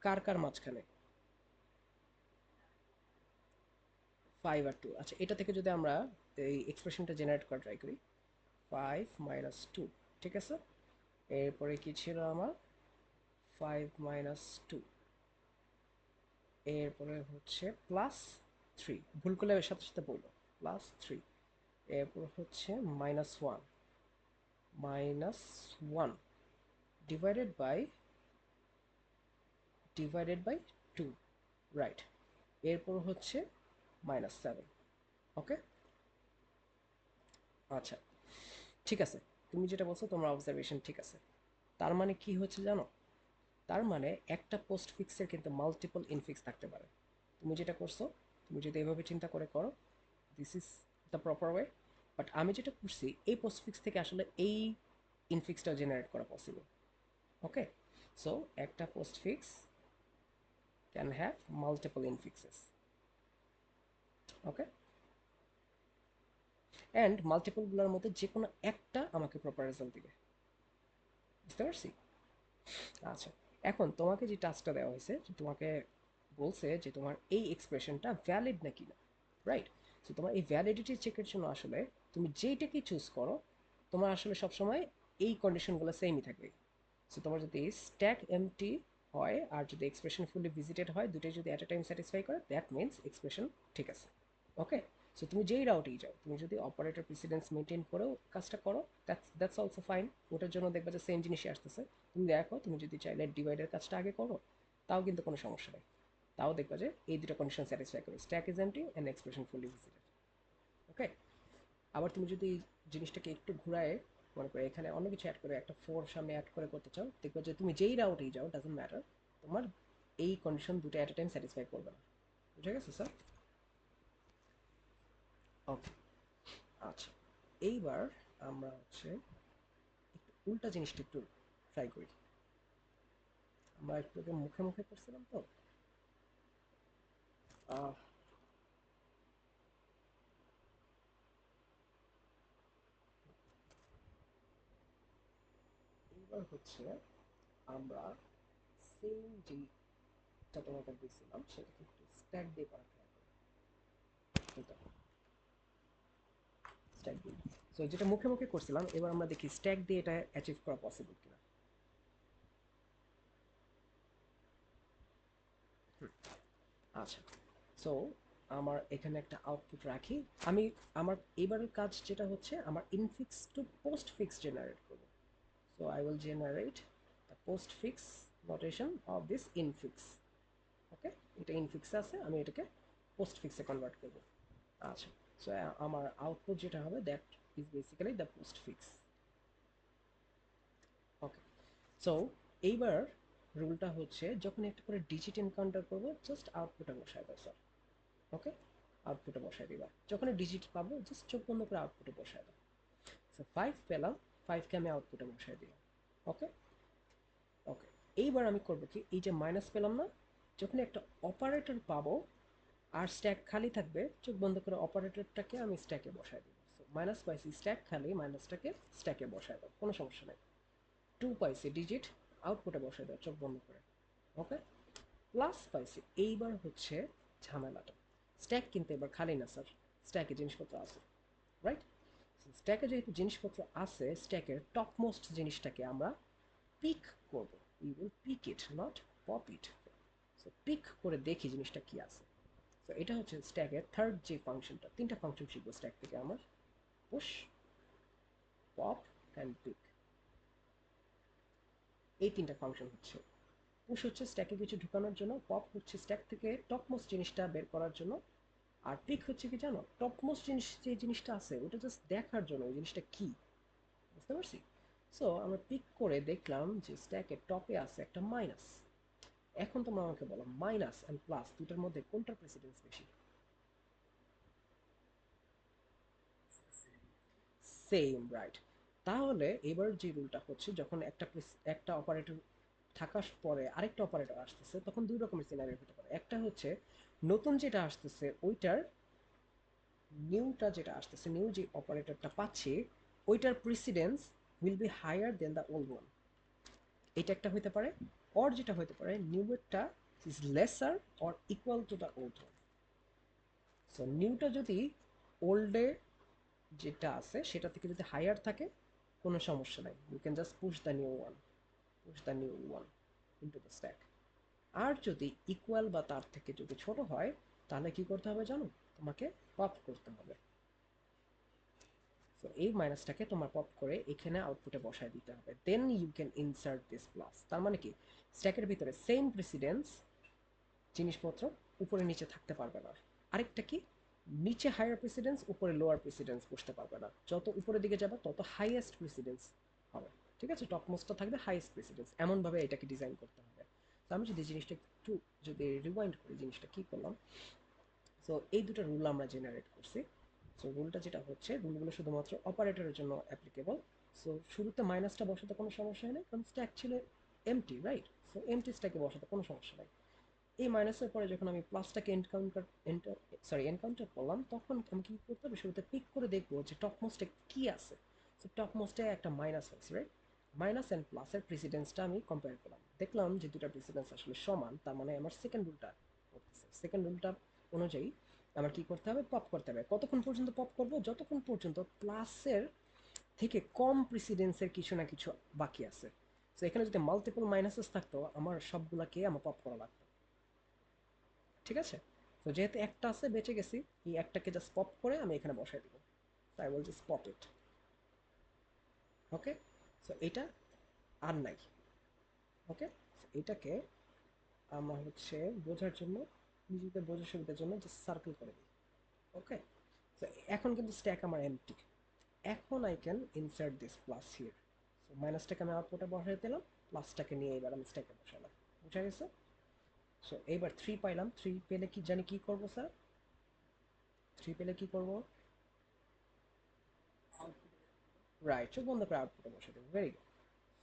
Speaker 1: কার কার মাঝখানে, 5 আর 2। আচ্ছা, এটা থেকে যদি আমরা এই এক্সপ্রেশনটা জেনারেট করা ট্রাই করি, 5 মাইনাস 2, ঠিক আছে? এরপরে কি ছিল আমার, 5 মাইনাস 2, এরপরে হচ্ছে প্লাস 3, ভুল করলে এর সাথে সাথে বললো, প্লাস 3, এরপর হচ্ছে minus 1, minus 1 divided by, two, right? এরপর হচ্ছে মাইনাস 7। ওকে, আচ্ছা, ঠিক আছে। তুমি যেটা বলছো তোমার অবজারভেশন ঠিক আছে। তার মানে কি হচ্ছে জানো? তার মানে একটা পোস্ট ফিক্সের কিন্তু মাল্টিপল ইনফিক্স থাকতে পারে। তুমি যেটা করছো, তুমি যদি এভাবে চিন্তা করে করো, this is the proper way. But আমি যেটা করছি, এই পোস্ট ফিক্স থেকে আসলে এই ইনফিক্সটা জেনারেট করা পসিবল। ওকে, সো একটা postfix can have multiple infixes. Okay, and মাল্টিপলগুলোর মধ্যে যে কোনো একটা আমাকে প্রপার রেজাল্ট দিবে। বুঝতে পারছি? আচ্ছা, এখন তোমাকে যে টাস্কটা দেওয়া হয়েছে, যে তোমাকে বলছে যে তোমার এই এক্সপ্রেশনটা ভ্যালিড নাকি না, রাইট? সো তোমার এই ভ্যালিডিটি চেকের জন্য আসলে তুমি যেইটাকে চুজ করো, তোমার আসলে সবসময় এই কন্ডিশনগুলো সেমই থাকবে। সো তোমার যদি স্ট্যাক এমটি হয় আর যদি এক্সপ্রেশন ফুলি ভিজিটেড হয়, দুটোই যদি অ্যাট এ টাইম স্যাটিসফাই করে, দ্যাট মিনস এক্সপ্রেশন ঠিক আছে। ওকে, সো তুমি যেই রাউটেই যাও, তুমি যদি অপারেটর প্রিসিডেন্স মেনটেন করেও কাজটা করো, দ্যাটস অলসো ফাইন। ওটার জন্য দেখবা যে সেম জিনিসই আসতেছে। তুমি দেখো, তুমি যদি চাইলে ডিভাইডের কাজটা আগে করো, তাও কিন্তু কোনো সমস্যা নেই। তাও দেখবা যে এই দুটো কন্ডিশন স্যাটিসফাই করে, stack is empty and expression fully visited. Okay, আবার তুমি যদি জিনিসটাকে একটু ঘুরায়, মনে করো এখানে অন্য কিছু অ্যাড করে একটা ফোর সামনে অ্যাড করে করতে চাও, দেখবে যে তুমি যেই রাউটেই যাও, ডাজন্ট ম্যাটার, তোমার এই কন্ডিশন দুটো অ্যাট এ টাইম স্যাটিসফাই করবে না। বুঝে গেছে স্যার? ওকে, আচ্ছা, এইবার আমরা হচ্ছে একটু উল্টা জিনিসটা একটু ট্রাই করি। আমরা একটু আগে মুখে মুখে করছিলাম তো, আহ, এইবার হচ্ছে আমরা সেম যেটা তোমাকে দিয়েছিলাম সেটাকে একটু স্ট্যাক দিয়ে করা ট্রাই করি। স্ট্যাক দিয়ে, সো যেটা মুখে মুখে করছিলাম, এবার আমরা দেখি স্ট্যাক দিয়ে এটা অ্যাচিভ করা পসিবল কিনা। আচ্ছা, সো আমার এখানে একটা আউটপুট রাখি। আমি আমার এবারের কাজ যেটা হচ্ছে, আমার infix to postfix generate করব। So I will generate the postfix notation of this infix. Okay, এটা ইনফিক্স আছে, আমি এটাকে পোস্ট ফিক্সে কনভার্ট করব। আচ্ছা, সো আমার আউটপুট যেটা হবে, that is basically the post fix. Okay, so এইবার রুলটা হচ্ছে, যখন একটা করে ডিজিট এনকাউন্টার করবো, জাস্ট আউটপুটে বসায় দাও স্যার। ওকে, আউটপুটে বসায় দিবা, যখন ডিজিট পাবো জাস্ট চোখ বন্ধ করে আউটপুটে বসায় দাও। সো 5 পেলাম, 5কে আমি আউটপুটে বসায় দিলাম। ওকে, ওকে, এইবার আমি করবো কি, এই যে মাইনাস পেলাম না, যখন একটা অপারেটর পাবো আর স্ট্যাক খালি থাকবে, চোখ বন্ধ করে অপারেটরটাকে আমি স্ট্যাকে বসায় দিব। মাইনাস পাইছি, স্ট্যাক খালি, মাইনাসটাকে স্ট্যাকে বসায় দাও, কোনো সমস্যা নেই। 2 পাইছি ডিজিট, আউটপুটে বসায় দাও চোখ বন্ধ করে। ওকে, প্লাস পাইছি। এইবার হচ্ছে ঝামেলাটা, স্ট্যাক কিন্তু এবার খালি না স্যার, স্ট্যাকে জিনিসপত্র আছে, রাইট? স্ট্যাকে যেহেতু জিনিসপত্র আছে, স্ট্যাকের টপ মোস্ট জিনিসটাকে আমরা পিক করব। We will pick it, not pop it. So pick করে দেখি জিনিসটা কি আছে। তো এটা হচ্ছে স্ট্যাকের থার্ড যে ফাংশনটা, তিনটা ফাংশন শিখবো স্ট্যাক থেকে আমরা, পুশ, পপ অ্যান্ড পিক। এই তিনটা ফাংশন হচ্ছে, পুশ হচ্ছে স্ট্যাকে কিছু ঢুকানোর জন্য, পপ হচ্ছে স্ট্যাক থেকে টপ মোস্ট জিনিসটা বের করার জন্য, আর পিক হচ্ছে কি জানো, টপ মোস্ট জিনিস যে জিনিসটা আছে ওটা জাস্ট দেখার জন্য ওই জিনিসটা কি। বুঝতে পারছি? সো আমরা পিক করে দেখলাম যে স্ট্যাকের টপে আছে একটা মাইনাস। এখন তোমরা আমাকে বলো, মাইনাস অ্যান্ড প্লাস দুটার মধ্যে কোনটার প্রেসিডেন্স বেশি? Same, right? তাহলে এবার যে রুলটা হচ্ছে, যখন একটা একটা অপারেটর থাকার পরে আরেকটা অপারেটর আসতেছে, তখন দুই রকমের সিনারিও হতে পারে। একটা হচ্ছে নতুন যেটা আসতেছে ওইটার নিউটা যেটা আসতেছে, নিউ যে অপারেটরটা পাচ্ছি ওইটার precedence will be higher than the old one. এটা একটা হইতে পারে। অর যেটা হইতে পারে নিউয়েরটা is lesser or equal to the old one. So নিউটা যদি ওল্ডে যেটা আছে সেটা থেকে যদি হায়ার থাকে কোনো সমস্যা নাই, you can just push the new one into the stack. আর যদি ইকুয়াল বা তার থেকে যদি ছোট হয় তাহলে কি করতে হবে জানো, তোমাকে পপ করতে হবে। তো এই মাইনাসটাকে তোমার পপ করে এখানে আউটপুটে বসায় দিতে হবে, then you can insert this plus. তার মানে কি, স্ট্যাকের ভিতরে সেম প্রেসিডেন্স জিনিসপত্র উপরে নিচে থাকতে পারবে না। আরেকটা কি, নিচে হায়ার প্রেসিডেন্স উপরে লোয়ার প্রেসিডেন্স বসতে পারবে না, যত উপরের দিকে যাবে তত হাইয়েস্ট প্রেসিডেন্স হবে। ঠিক আছে, টপ মোস্টটা থাকবে হাইয়েস্ট প্রেসিডেন্স, এমনভাবে এটাকে ডিজাইন করতে হবে। তো আমি যদি জিনিসটা একটু যদি রিওয়াইন্ড করি, জিনিসটা কি করলাম, সো এই দুটো রুল আমরা জেনারেট করছি। সো রুলটা যেটা হচ্ছে, রুলগুলো শুধুমাত্র অপারেটরের জন্য অ্যাপ্লিকেবল। সো শুরুতে মাইনাসটা বসাতে কোনো সমস্যা হয় না, কারণ স্ট্যাক ছিল এমটি, রাইট? সো এমটি স্ট্যাকে বসাতে কোনো সমস্যা নাই। এই মাইনাসের পরে যখন আমি প্লাসটাকে এনকাউন্টার করলাম, তখন আমি কি করতে হবে, শুরুতে পিক করে দেখবো যে টপ মোস্টে কি আছে। সো টপ মোস্টে একটা মাইনাস আছে, রাইট? মাইনাস অ্যান্ড প্লাসের প্রেসিডেন্সটা আমি কম্পেয়ার করলাম, দেখলাম যে দুটা প্রেসিডেন্স আসলে সমান। তার মানে আমার সেকেন্ড রুলটা করতেছে, সেকেন্ড রুলটা অনুযায়ী আমার কি করতে হবে, পপ করতে হবে। কতক্ষণ পর্যন্ত পপ করব, যতক্ষণ পর্যন্ত প্লাসের থেকে কম প্রেসিডেন্সের কিছু না কিছু বাকি আছে। তো এখানে যদি মাল্টিপল মাইনাসেস থাকতো, আমার সবগুলাকে আমার পপ করা লাগতো। ঠিক আছে, তো যেহেতু একটা আছে বেঁচে গেছি, এই একটাকে জাস্ট পপ করে আমি এখানে বসাই দিব। তাই will just pop it. Okay, so এটা আর নাই। ওকে, এটাকে আমার হচ্ছে বোঝার জন্য, নিজেদের বোঝার সুবিধার জন্য জাস্ট সার্কেল করে দিই। ওকে, সো এখন কিন্তু স্ট্যাক আমার এমটি। এখন I can insert this plus here. So মাইনাসটাকে আমি আউটপুটে বসাই দিলাম, প্লাসটাকে নিয়ে এবার আমি স্ট্যাকে বসালাম। বুঝা গেছে? সো এইবার 3 পাইলাম, 3 পেলে কি জানি কি করবো স্যার, 3 পেলে কি করবো? রাইট, চোখ বন্ধ করে আউটপুটে বসে দেবো। Very good.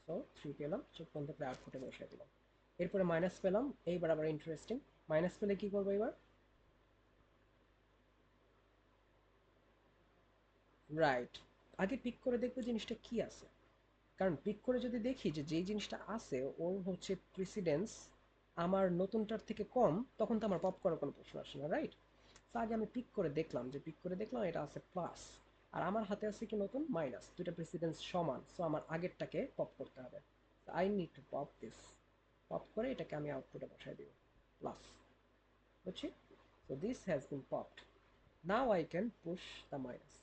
Speaker 1: সো 3 পেলাম, চোখ বন্ধ করে আউটপুটে বসিয়ে দিলাম। এরপরে মাইনাস পেলাম, এইবার আবার ইন্টারেস্টিং। মাইনাস পেলে কি করবো এবার? রাইট, আগে পিক করে দেখবো জিনিসটা কি আছে। কারণ পিক করে যদি দেখি যে যেই জিনিসটা আছে ওর হচ্ছে প্রেসিডেন্স আমার নতুনটার থেকে কম, তখন তো আমার পপ করার কোনো প্রশ্ন আসে না, রাইট? তো আগে আমি পিক করে দেখলাম, যে পিক করে দেখলাম এটা আছে প্লাস, আর আমার হাতে আছে কি নতুন মাইনাস, দুইটা প্রেসিডেন্স সমান। সো আমার আগেরটাকে পপ করতে হবে। I need to pop this. Pop করে এটাকে আমি আউটপুটে বসাই দিব প্লাস। বুঝছি? So this has been popped. Now I can push the minus.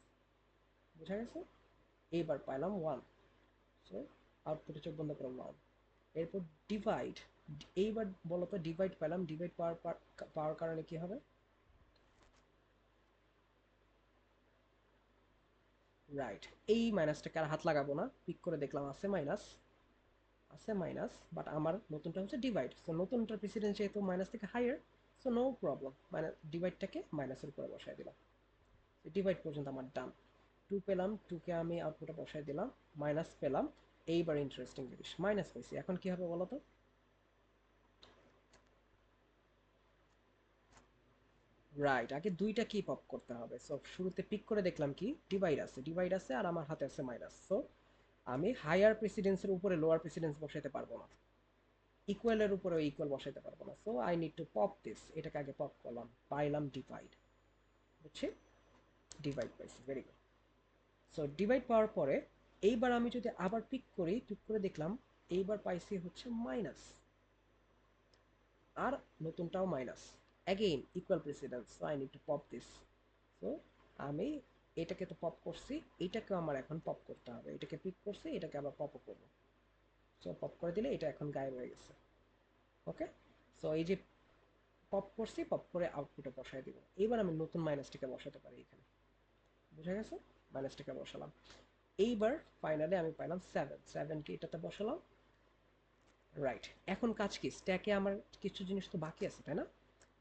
Speaker 1: বুঝা গেছে? এইবার পাইলাম ওয়ান। সো আউটপুটে চোখ বন্ধ করে ওয়ান। এরপর ডিভাইড। এইবার বলো তো, ডিভাইড পেলাম, ডিভাইড পাওয়ার কারণে কি হবে? রাইট, এই মাইনাসটাকে আর হাত লাগাবো না, পিক করে দেখলাম আছে মাইনাস, আছে মাইনাস, বাট আমার নতুনটা হচ্ছে ডিভাইড। সো নতুনটার প্রেসিডেন্স যেহেতু মাইনাস থেকে higher, so no problem, minus ডিভাইডটাকে মাইনাসের উপরে বসাই দিলাম। ডিভাইড পর্যন্ত আমার ডান। টু পেলাম, টুকে আমি আউটপুটে বসাই দিলাম। মাইনাস পেলাম। এইবার ইন্টারেস্টিং জিনিস, মাইনাস পেয়েছি, এখন কি হবে বলো তো? রাইট, আগে দুইটা কি পপ করতে হবে। সো শুরুতে পিক করে দেখলাম কি ডিভাইড আছে আর আমার হাতে আছে মাইনাস। সো আমি হায়ার প্রেসিডেন্সের উপরে লোয়ার প্রেসিডেন্স বসাইতে পারবো না, ইকুয়ালের উপরে ইকুয়াল বসাইতে পারবো না। So I need to pop this, এটাকে আগে পপ করলাম, পাইলাম ডিভাইড। বুঝছি? ডিভাইড পাইছি, ভেরি গুড। সো ডিভাইড পাওয়ার পরে এইবার আমি যদি আবার পিক করি, পিক করে দেখলাম এইবার পাইছি হচ্ছে মাইনাস, আর নতুনটাও minus, again equal precedence. So I need to pop this. So আমি এটাকে তো পপ করছি, এটাকেও আমার এখন পপ করতে হবে, এটাকে পিক করছি, এটাকে আবার পপও করবো। সো পপ করে দিলে এটা এখন গায়েব হয়ে গেছে। ওকে, সো এই যে পপ করছি, পপ করে আউটপুটে বসাই দিব। এইবার আমি নতুন মাইনাসটিকে বসাতে পারি এখানে। বুঝা গেছে? মাইনাসটিকে বসালাম। এইবার ফাইনালি আমি পাইলাম সেভেন, সেভেনকে এটাতে বসালাম। রাইট, এখন কাজ কি, স্ট্যাকে আমার কিছু জিনিস তো বাকি আছে, তাই না?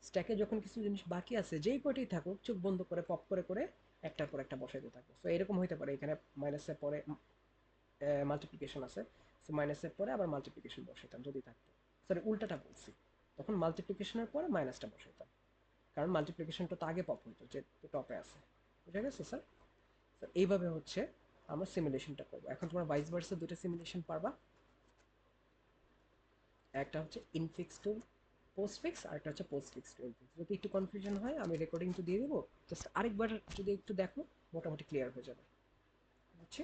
Speaker 1: স্ট্যাকে যখন কিছু জিনিস বাকি আছে, যেই কয়টাই থাকুক, চোখ বন্ধ করে পপ করে করে একটার পর একটা বসাইতে থাকবো। তো এরকম হইতে পারে, এখানে মাইনাসের পরে মাল্টিপ্লিকেশন আছে, সো মাইনাসের পরে আবার মাল্টিপ্লিকেশন বসাইতাম যদি থাকতো, সরি উল্টাটা বলছি, তখন মাল্টিপ্লিকেশনের পরে মাইনাসটা বসাইতাম, কারণ মাল্টিপ্লিকেশনটা তো আগে পপ হইতো যে টপে আছে। বুঝা গেছে স্যার? তো এইভাবে হচ্ছে আমরা সিমুলেশনটা করবো। এখন তোমরা ভাইস ভার্সা দুটো সিমুলেশন পারবা, একটা হচ্ছে ইনফিক্স টু পোস্টফিক্স আর একটা হচ্ছে পোস্টফিক্স টু ইনফিক্স। যদি একটু কনফিউশন হয় আমি রেকর্ডিং তো দিয়ে দিব, জাস্ট আরেকবার যদি একটু দেখো মোটামুটি ক্লিয়ার হয়ে যাবে। বুঝছি?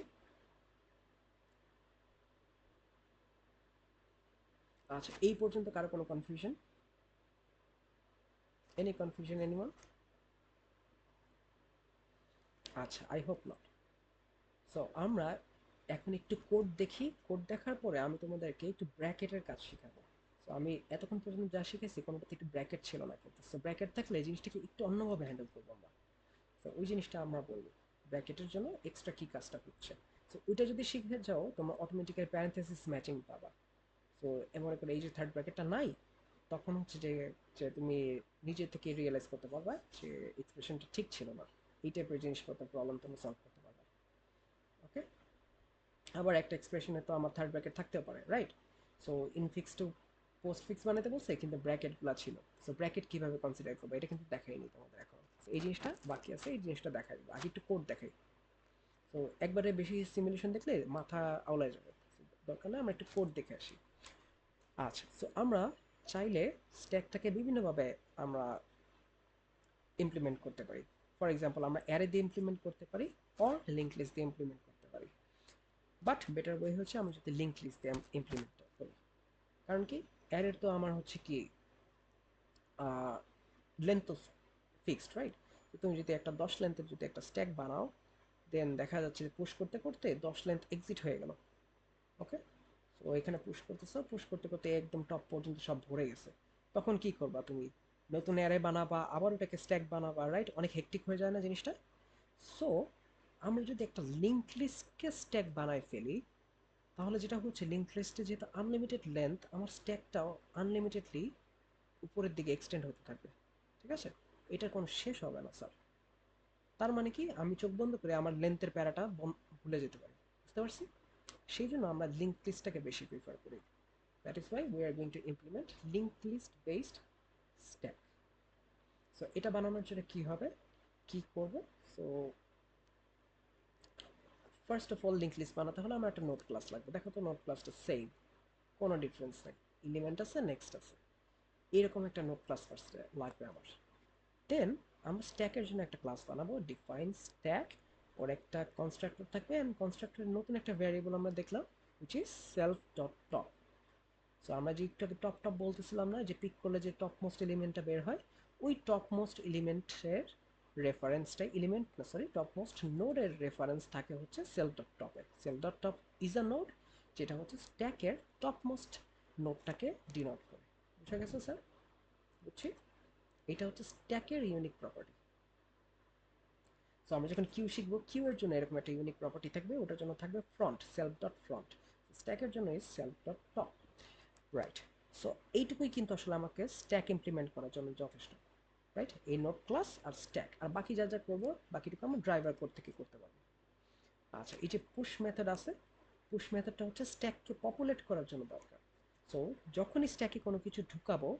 Speaker 1: আচ্ছা, এই পর্যন্ত কারো কোনো কনফিউশন? Any confusion anyone? আচ্ছা, আই হোপ নট। সো আমরা এখন একটু কোড দেখি, কোড দেখার পরে আমি তোমাদেরকে একটু ব্র্যাকেটের কাজ শেখাবো। সো আমি এতক্ষণ পর্যন্ত যা শিখেছি কোনোটাতে একটু ব্র্যাকেট ছিল না, কিন্তু সো ব্র্যাকেট থাকলে এই জিনিসটাকে একটু অন্যভাবে হ্যান্ডেল করবো আমরা। তো ওই জিনিসটা আমরা বলবো ব্র্যাকেটের জন্য এক্সট্রা কি কাজটা করছে। তো ওইটা যদি শিখে যাও তোমরা অটোমেটিক্যালি প্যারেন্থেসিস ম্যাচিং পাবা। তো এমন করে এই যে থার্ড ব্র্যাকেটটা নাই, তখন হচ্ছে যে যে তুমি নিজে থেকে রিয়েলাইজ করতে পারবা যে এক্সপ্রেশনটা ঠিক ছিল না। এই টাইপের জিনিসপত্র প্রবলেম তুমি সলভ করতে পারবা। ওকে? আবার একটা এক্সপ্রেশনে তো আমার থার্ড ব্র্যাকেট থাকতেও পারে, right? So infix two postfix বানাতে বলছে কিন্তু ব্র্যাকেটগুলো ছিল। সো ব্র্যাকেট কিভাবে কনসিডার করবো এটা কিন্তু দেখাইনি তোমাদের এখন। এই জিনিসটা বাকি আছে, এই জিনিসটা দেখাই দেবো, আগে একটু কোড দেখাই। তো একবারে বেশি সিমুলেশন দেখলে মাথা আওলায় যাবে, দরকার নেই, আমরা একটু কোড দেখে আসি। আচ্ছা, সো আমরা চাইলে স্ট্যাকটাকে বিভিন্নভাবে আমরা ইমপ্লিমেন্ট করতে পারি। ফর এক্সাম্পল আমরা অ্যারে দিয়ে ইমপ্লিমেন্ট করতে পারি, অর লিঙ্ক লিস্ট দিয়ে ইমপ্লিমেন্ট করতে পারি। বাট বেটার ওয়ে হচ্ছে আমি যদি লিঙ্ক লিস্ট দিয়ে ইমপ্লিমেন্ট করি। কারণ কি, অ্যারের তো আমার হচ্ছে কি লেন্থ তো ফিক্সড, রাইট? তুমি যদি একটা 10 লেন্থের যদি একটা স্ট্যাক বানাও, দেন দেখা যাচ্ছে যে পুশ করতে করতে 10 লেন্থ এক্সিট হয়ে গেল। ওকে? তো এখানে পুশ করতেছো, পুশ করতে করতে একদম টপ পর্যন্ত সব ভরে গেছে। তখন কি করবা তুমি? নতুন অ্যারে বানাবা, আবার ওটাকে স্ট্যাক বানাবা, রাইট? অনেক হেক্টিক হয়ে যায় না জিনিসটা? সো আমরা যদি একটা লিঙ্ক লিস্টকে স্ট্যাক বানায় ফেলি, তাহলে যেটা হচ্ছে লিঙ্ক লিস্টে যেহেতু আনলিমিটেড লেন্থ, আমার স্ট্যাকটাও আনলিমিটেডলি উপরের দিকে এক্সটেন্ড হতে থাকবে। ঠিক আছে? এটার কোনো শেষ হবে না স্যার। তার মানে কি, আমি চোখ বন্ধ করে আমার লেন্থের প্যারাটা ভুলে যেতে পারি। বুঝতে পারছি? সেই জন্য আমরা লিঙ্ক লিস্টটাকে বেশি প্রিফার করি। That is why we are going to implement link list based stack. So এটা বানানোর জন্য কি হবে, কি করব? So first of all link list বানাতে হলে আমার একটা নোট ক্লাস লাগবে। দেখো তো নোট ক্লাসটা সেম, কোনো ডিফারেন্স নেই। এলিমেন্ট আছে, নেক্সট আছে, এরকম একটা নোট ক্লাস ফার্স্ট লাগবে আমার। দেন আমরা স্ট্যাকের জন্য একটা ক্লাস বানাবো, ডিফাইন স্ট্যাক। ওর একটা কনস্ট্রাক্টর থাকবে, এন্ড কনস্ট্রাক্টরের নতুন একটা ভ্যারিয়েবল আমরা দেখলাম, which is self dot top. So আমরা যে একটু আগে টপ টপ বলতেছিলাম না, যে পিক করলে যে টপ মোস্ট এলিমেন্টটা বের হয়, ওই টপ মোস্ট এলিমেন্টের রেফারেন্সটাই, এলিমেন্ট না সরি, টপ মোস্ট নোডের রেফারেন্স থাকে হচ্ছে সেলফ ডট টপে। Self dot top is a node, যেটা হচ্ছে স্ট্যাকের টপ মোস্ট নোডটাকে ডিনোট করে। বুঝা গেছে স্যার? বুঝছি। এটা হচ্ছে স্ট্যাকের ইউনিক প্রপার্টি। সো আমরা যখন কিউ শিখবো, কিউ এর জন্য এরকম একটা ইউনিক প্রপার্টি থাকবে, ওটার জন্য থাকবে ফ্রন্ট, সেলফ ডট ফ্রন্ট। স্ট্যাকের জন্য is self dot top, right? So এইটুকুই কিন্তু আসলে আমাকে স্ট্যাক ইমপ্লিমেন্ট করার জন্য যথেষ্ট, রাইট? এই নোড ক্লাস আর স্ট্যাক, আর বাকি যা যা করবো বাকিটুকু আমরা ড্রাইভার কোড থেকে করতে পারবো। আচ্ছা, এই যে পুশ মেথড আছে, পুশ মেথডটা হচ্ছে স্ট্যাককে পপুলেট করার জন্য দরকার। সো যখনই স্ট্যাকে কোনো কিছু ঢুকাবো,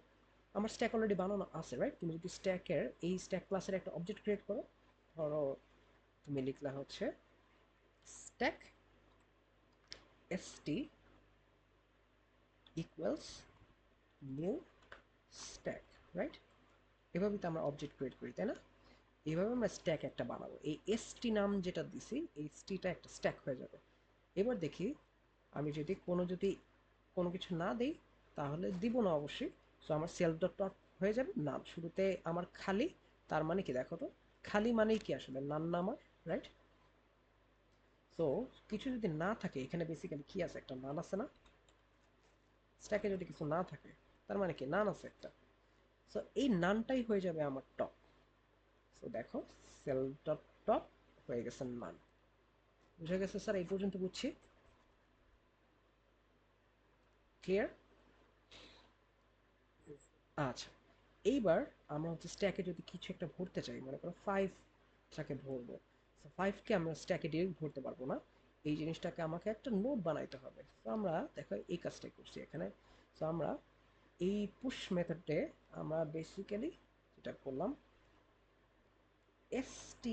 Speaker 1: আমার স্ট্যাক অলরেডি বানানো আছে, রাইট? তুমি যদি স্ট্যাকের এই স্ট্যাক ক্লাসের একটা অবজেক্ট ক্রিয়েট করো, ধরো তুমি লিখলা হচ্ছে stack st equals new stack, right? এভাবেই তো আমরা অবজেক্ট ক্রিয়েট করি, তাই না? এইভাবে আমরা স্ট্যাক একটা বানাবো। এই এসটি নাম যেটা দিছি, এই এসটিটা একটা স্ট্যাক হয়ে যাবে। এবার দেখি, আমি যদি কোনো কিছু না দেই, তাহলে দিব না অবশ্যই। সো আমার সেলফ ডট টপ হয়ে যাবে নাম, শুরুতে আমার খালি। তার মানে কি দেখো তো, খালি মানেই কি আসলে নান না আমার, রাইট? সো কিছু যদি না থাকে এখানে, বেসিক্যালি কি আছে, একটা নান আছে না? স্ট্যাকে যদি কিছু না থাকে তার মানে কি নান আছে একটা। সো এই নানটাই হয়ে যাবে আমার টপ। সো দেখো, সেলফ ডট টপ হয়ে গেছে নান। বুঝে গেছে স্যার? এই পর্যন্ত বুঝছি, ক্লিয়ার? আচ্ছা, এইবার আমরা হচ্ছে স্ট্যাকে যদি কিছু একটা ভরতে চাই, মনে করো 5টাকে ভরবো। সো 5কে আমরা স্ট্যাকে ডিরেক্ট ভরতে পারবো না, এই জিনিসটাকে আমাকে একটা নোট বানাইতে হবে। তো আমরা দেখো এই কাজটাই করছি এখানে। তো আমরা এই পুশ মেথডে আমরা বেসিক্যালি যেটা করলাম, st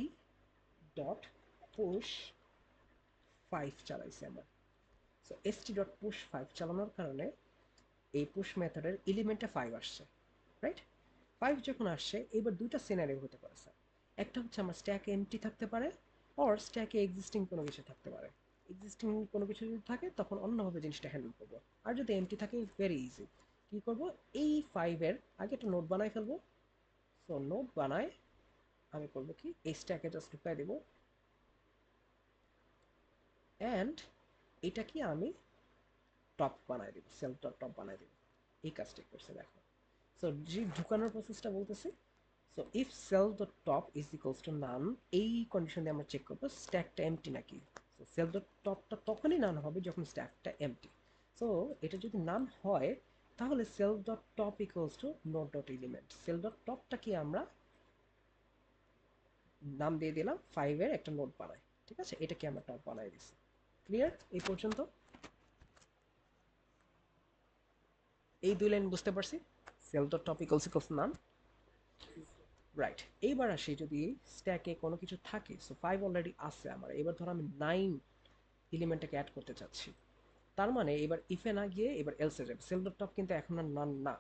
Speaker 1: ডট পুশ 5 চালাইছি আমরা। সো st ডট পুশ 5 চালানোর কারণে এই পুশ মেথডের এলিমেন্টে 5 আসছে, রাইট? 5 যখন আসছে, এবার দুইটা সিনারিও হতে পারে স্যার। একটা হচ্ছে আমার স্ট্যাকে এমটি থাকতে পারে, অর স্ট্যাকে এক্সিস্টিং কোনো কিছু থাকতে পারে। এক্সিস্টিং কোনো কিছু যদি থাকে তখন অন্যভাবে জিনিসটা হ্যান্ডেল করবো। আর যদি এমটি থাকে, ভেরি ইজি। কি করব, এই 5 এর আগে একটা নোট বানাই ফেলবো। সো নোট বানায় আমি করবো কি, এই স্ট্যাকে জাস্ট ঢুকাই দেবো, অ্যান্ড এটা কি আমি টপ বানাই দিব, সেলফ ডট টপ বানাই দিব। এই কাজটাই করছে দেখো। সো যে ঢুকানোর প্রসেসটা বলতেছি। So if self dot top is equals to নান, এই কন্ডিশন দিয়ে আমরা চেক করবো স্ট্যাকটা এমটি নাকি। সো সেলফ ডট টপটা তখনই নান হবে যখন স্ট্যাকটা এমটি। সো এটা যদি নান হয়, তাহলে self dot top equals to note dot element. Self dot টপটা কি আমরা নাম দিয়ে দিলাম 5 এর একটা নোট বানাই, ঠিক আছে? এটাকে আমরা টপ বানাই দিছি। ক্লিয়ার এই পর্যন্ত? এই দুই লাইন বুঝতে পারছি। Self dot top equals equals none, right. এইবার আসি যদি স্ট্যাকে কোনো কিছু থাকে। সো 5 অলরেডি আছে আমার, এবার ধর আমি 9 এলিমেন্টটাকে অ্যাড করতে চাচ্ছি। তার মানে এবার ইফে না গিয়ে এবার এলসে যাবে। সেল ডট টপ কিন্তু এখন আর নান না।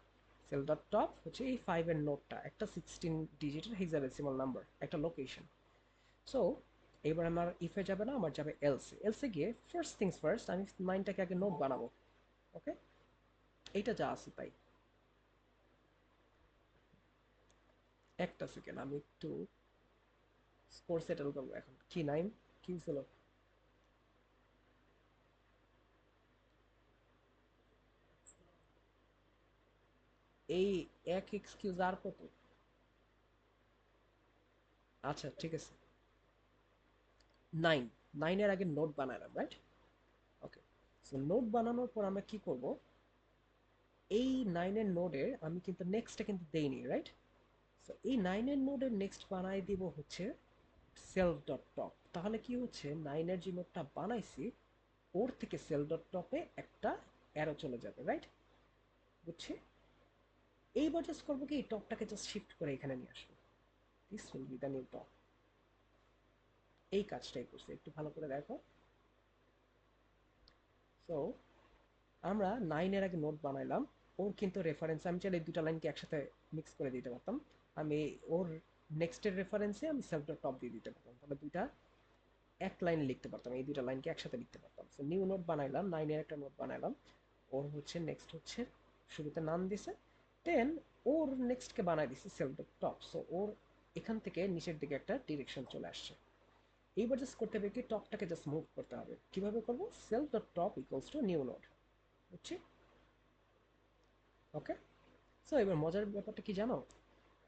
Speaker 1: সেল ডট টপ হচ্ছে এই 5 এর নোটটা, একটা 16 ডিজিটের হেক্সাডেসিমাল নাম্বার, একটা লোকেশন। সো এবার আমার ইফে যাবে না, আমার যাবে এলসে। এলসে গিয়ে ফার্স্ট থিংস ফার্স্ট, আমি 9টাকে আগে নোট বানাবো। ওকে, এইটা যা আছে তাই। একটা সেকেন্ড, আমি একটু স্কোর সেটেল করবো। এখন কি 9 কি ছিল? এই এক এক্সকিউজ আর কত? আচ্ছা ঠিক আছে, 9। 9 এর আগে নোট বানালাম, রাইট? ওকে। সো নোট বানানোর পর আমরা কি করব, এই 9 এর নোডে আমি কিন্তু নেক্সটটা কিন্তু দেইনি, রাইট? সো এই 9 এর নোডের নেক্সট বানাই দিব হচ্ছে সেলফ ডট টপ। তাহলে কি হচ্ছে, 9 এর যে নোডটা বানাইছি ওর থেকে সেলফ ডট টপে একটা অ্যারো চলে যাবে, রাইট? বুঝছি। এইবার জাস্ট করবো কি, এই টপটাকে জাস্ট শিফট করে এখানে নিয়ে আসবো। This will be the new top. এই কাজটাই করছে, একটু ভালো করে দেখো। সো আমরা 9 এর আগে নোট বানাইলাম। ওর কিন্তু রেফারেন্স আমি চাইলে এই দুটা লাইনকে একসাথে মিক্স করে দিতে পারতাম। আমি ওর নেক্সটের রেফারেন্সে আমি সেলফ ডট টপ দিয়ে দিতে পারতাম, তাহলে দুইটা এক লাইনে লিখতে পারতাম, এই দুইটা লাইনকে একসাথে লিখতে পারতাম। সো নিউ নোট বানাইলাম, 9 এর একটা নোট বানাইলাম। ওর হচ্ছে নেক্সট হচ্ছে শুরুতে নাম দিছে, দেন ওর নেক্সটকে বানাই দিছে সেলফ ডট টপ। সো ওর এখান থেকে নিচের দিকে একটা ডিরেকশন চলে আসছে। এইবার জাস্ট করতে হবে কি, টপটাকে জাস্ট মুভ করতে হবে। কিভাবে করবো, self dot top equals two new note. বুঝছি? ওকে। সো এবার মজার ব্যাপারটা কি জানো,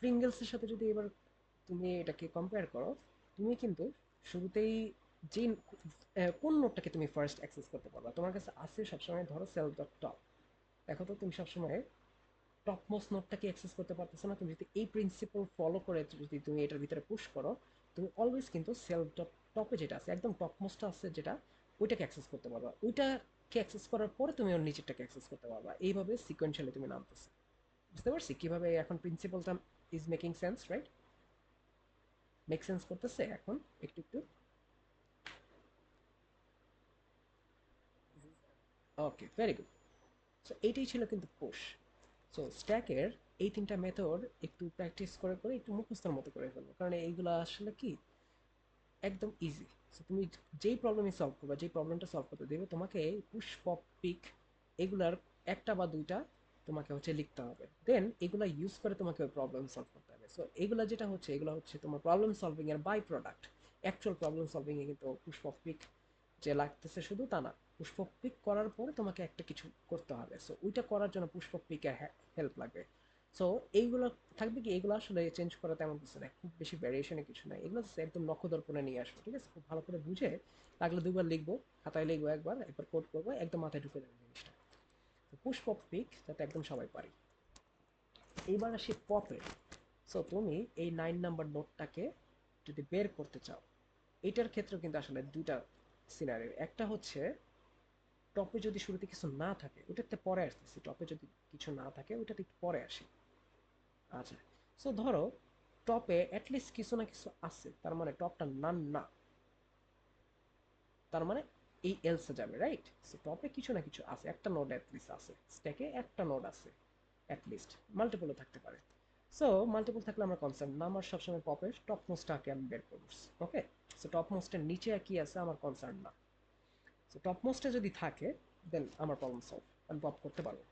Speaker 1: প্রিঙ্গেলসের সাথে যদি এবার তুমি এটাকে কম্পেয়ার করো, তুমি কিন্তু শুরুতেই যে কোন নোটটাকে তুমি ফার্স্ট অ্যাক্সেস করতে পারবা, তোমার কাছে আছে সবসময় ধরো সেলফ ডট টপ। দেখো তো তুমি সবসময় টপ মোস্ট নোটটাকে অ্যাক্সেস করতে পারতেছো না। তুমি যদি এই প্রিন্সিপাল ফলো করে যদি তুমি এটার ভিতরে পুশ করো, তুমি অলওয়েজ কিন্তু সেলফ ডট টপে যেটা আছে একদম টপ মোস্টটা আছে যেটা, ওইটাকে অ্যাক্সেস করতে পারবা। ওইটাকে অ্যাক্সেস করার পরে তুমি ওর নিচেরটাকে অ্যাক্সেস করতে পারবা। এইভাবে সিকোয়েন্সিয়ালি তুমি নামতেছো। বুঝতে পারছি কিভাবে এখন প্রিন্সিপালটা is making sense, right? Make sense করতেছে এখন একটু একটু। ওকে, ভেরি গুড। সো এইটাই ছিল কিন্তু পুশ। সো স্ট্যাকের এই তিনটা মেথড একটু প্র্যাকটিস করে করে একটু মুখস্থর মতো করে ফেলবো, কারণ এইগুলো আসলে কি একদম ইজি। সো তুমি যেই প্রবলেমই সলভ করবে, যেই প্রবলেমটা সলভ করতে দেবে তোমাকে, পুশ পপ পিক এগুলার একটা বা দুইটা তোমাকে হচ্ছে লিখতে হবে, দেন এগুলা ইউজ করে তোমাকে ওই প্রবলেম সলভ করতে হবে। সো এগুলা যেটা হচ্ছে, এগুলো হচ্ছে তোমার প্রবলেম সলভিং এর by product. Actual problem solving এ কিন্তু পুশ পপ পিক যে লাগতেছে শুধু তা না, পুশ পপ পিক করার পরে তোমাকে একটা কিছু করতে হবে। সো ওইটা করার জন্য পুশ পপ পিকের হেল্প লাগবে। সো এইগুলো থাকবে কি, এগুলো আসলে চেঞ্জ করা তেমন কিছু নাই, খুব বেশি ভ্যারিয়েশনে কিছু নাই। এগুলো just একদম নখদর্পণে নিয়ে আসবো, ঠিক আছে? খুব ভালো করে বুঝে লাগলে দুবার লিখবো, খাতায় লিখবো একবার, একবার কোড করবো, একদম মাথায় ঢুকে যাবে জিনিসটা। তো পুশ পপ পিক যাতে একদম সবাই পারি। এইবার আসি পপের। সো তুমি এই 9 নাম্বার নোটটাকে যদি বের করতে চাও, এইটার ক্ষেত্রে কিন্তু আসলে দুইটা সিনারিও। একটা হচ্ছে টপে যদি শুরুতে কিছু না থাকে, ওটাতে পরে আসতেছি, টপে যদি কিছু না থাকে ওটাতে একটু পরে আসি। আচ্ছা, সো ধরো টপে অ্যাটলিস্ট কিছু না কিছু আছে, তার মানে টপটা নান না, তার মানে এই এলসে যাবে, রাইট? সো টপে কিছু না কিছু আছে, একটা নোড অ্যাটলিস্ট আছে, স্ট্যাকে একটা নোড আছে অ্যাটলিস্ট, মাল্টিপলও থাকতে পারে। সো মাল্টিপল থাকলে আমরা কনসার্ন না, আমার সবসময় পপের টপ মোস্টটাকে আমি বের করব। ওকে, সো টপ মোস্টের নিচে কি আছে আমার কনসার্ন না। সো টপ মোস্টে যদি থাকে দেন আমার প্রবলেম সলভ, আমি পপ করতে পারবো।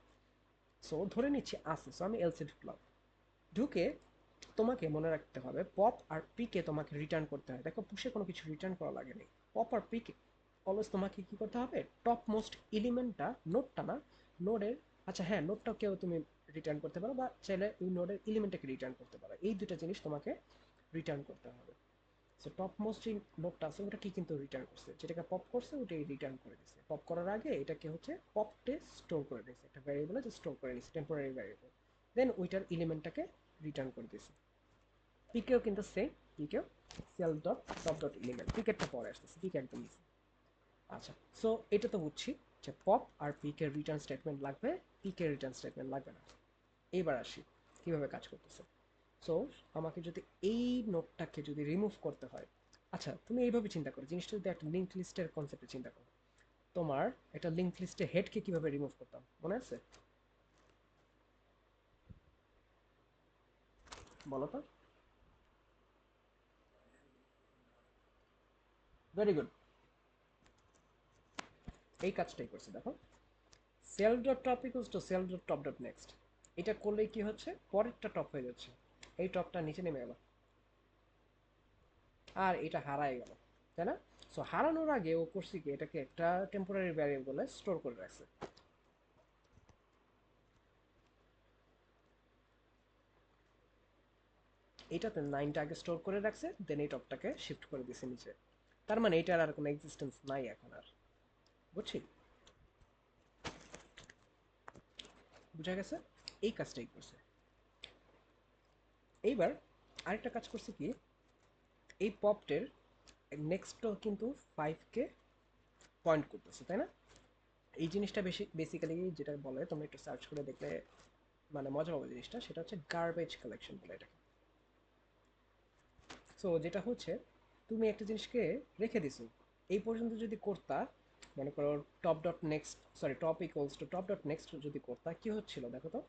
Speaker 1: সো ধরে নিচ্ছি আছে, সো আমি এলসে ঢুকলাম। ঢুকে তোমাকে মনে রাখতে হবে পপ আর পিকে তোমাকে রিটার্ন করতে হয়। দেখো পুষে কোনো কিছু রিটার্ন করা লাগেনি, পপ আর পিকে অলওয়েজ তোমাকে কি করতে হবে, টপ মোস্ট এলিমেন্টটা, নোডটা না, নোডের, আচ্ছা হ্যাঁ নোডটাও কেউ তুমি রিটার্ন করতে পারো, বা চাইলে ওই নোডের এলিমেন্টটাকে রিটার্ন করতে পারো, এই দুটো জিনিস তোমাকে রিটার্ন করতে হবে। সো টপ মোস্ট যে নোডটা আছে ওটা কি কিন্তু রিটার্ন করছে, যেটাকে পপ করছে ওটাই রিটার্ন করে দিচ্ছে। পপ করার আগে এটাকে হচ্ছে পপটে স্টোর করে দিচ্ছে, একটা ভ্যারিয়েবলে যে স্টোর করে নিচ্ছে, টেম্পোরারি ভ্যারিয়েবল, দেন ওইটার এলিমেন্টটাকে রিটার্ন করে দিচ্ছে। পিকেও কিন্তু সেম, পিকেও cell dot top dot element, পিকেরটা পরে আসতেছে, পিক একদম ইজি। আচ্ছা, সো এটা তো বুঝছি যে পপ আর পিকের রিটার্ন স্টেটমেন্ট লাগবে, পিকের রিটার্ন স্টেটমেন্ট লাগবে না। এইবার আসি কিভাবে কাজ করতেছে। সো আমাকে যদি এই নোটটাকে যদি রিমুভ করতে হয়, আচ্ছা তুমি এইভাবে চিন্তা করো, জিনিসটা যদি একটা লিঙ্ক লিস্টের কনসেপ্টে চিন্তা করো, তোমার একটা লিঙ্ক লিস্টে হেডকে কিভাবে রিমুভ করতাম মনে আছে? বলো তো। ভেরি গুড, এই কাজটাই করছে দেখো, cell dot top equals to cell dot top dot next. এটা করলেই কি হচ্ছে, পরেরটা টপ হয়ে যাচ্ছে, এই টপটা নিচে নেমে গেল, আর এটা হারাই গেল, তাই না? সো হারানোর আগে ও করছে কি, এটাকে একটা টেম্পোরারি ভ্যারিয়েবলে স্টোর করে রাখছে। এটাতে 9টা আগে স্টোর করে রাখছে, দেন এই টপটাকে শিফট করে দিছে নিচে। তার মানে এটার আর কোনো এক্সিস্টেন্স নাই এখন আর। বুঝছি, বুঝা গেছে? এই কাজটাই করছে। এইবার আরেকটা কাজ করছে কি, এই পপটের নেক্সটও কিন্তু 5কে পয়েন্ট করতেছে, তাই না? এই জিনিসটা বেশি বেসিক্যালি যেটা বলে, তোমরা একটু সার্চ করে দেখলে মানে মজা পাবে জিনিসটা, সেটা হচ্ছে গার্বেজ কালেকশন বলে এটাকে। সো যেটা হচ্ছে, তুমি একটা জিনিসকে রেখে দিছো, এই পর্যন্ত যদি করতা, মনে করো top dot next, sorry top equals to top dot next যদি করতা, কি হচ্ছিল দেখো তো,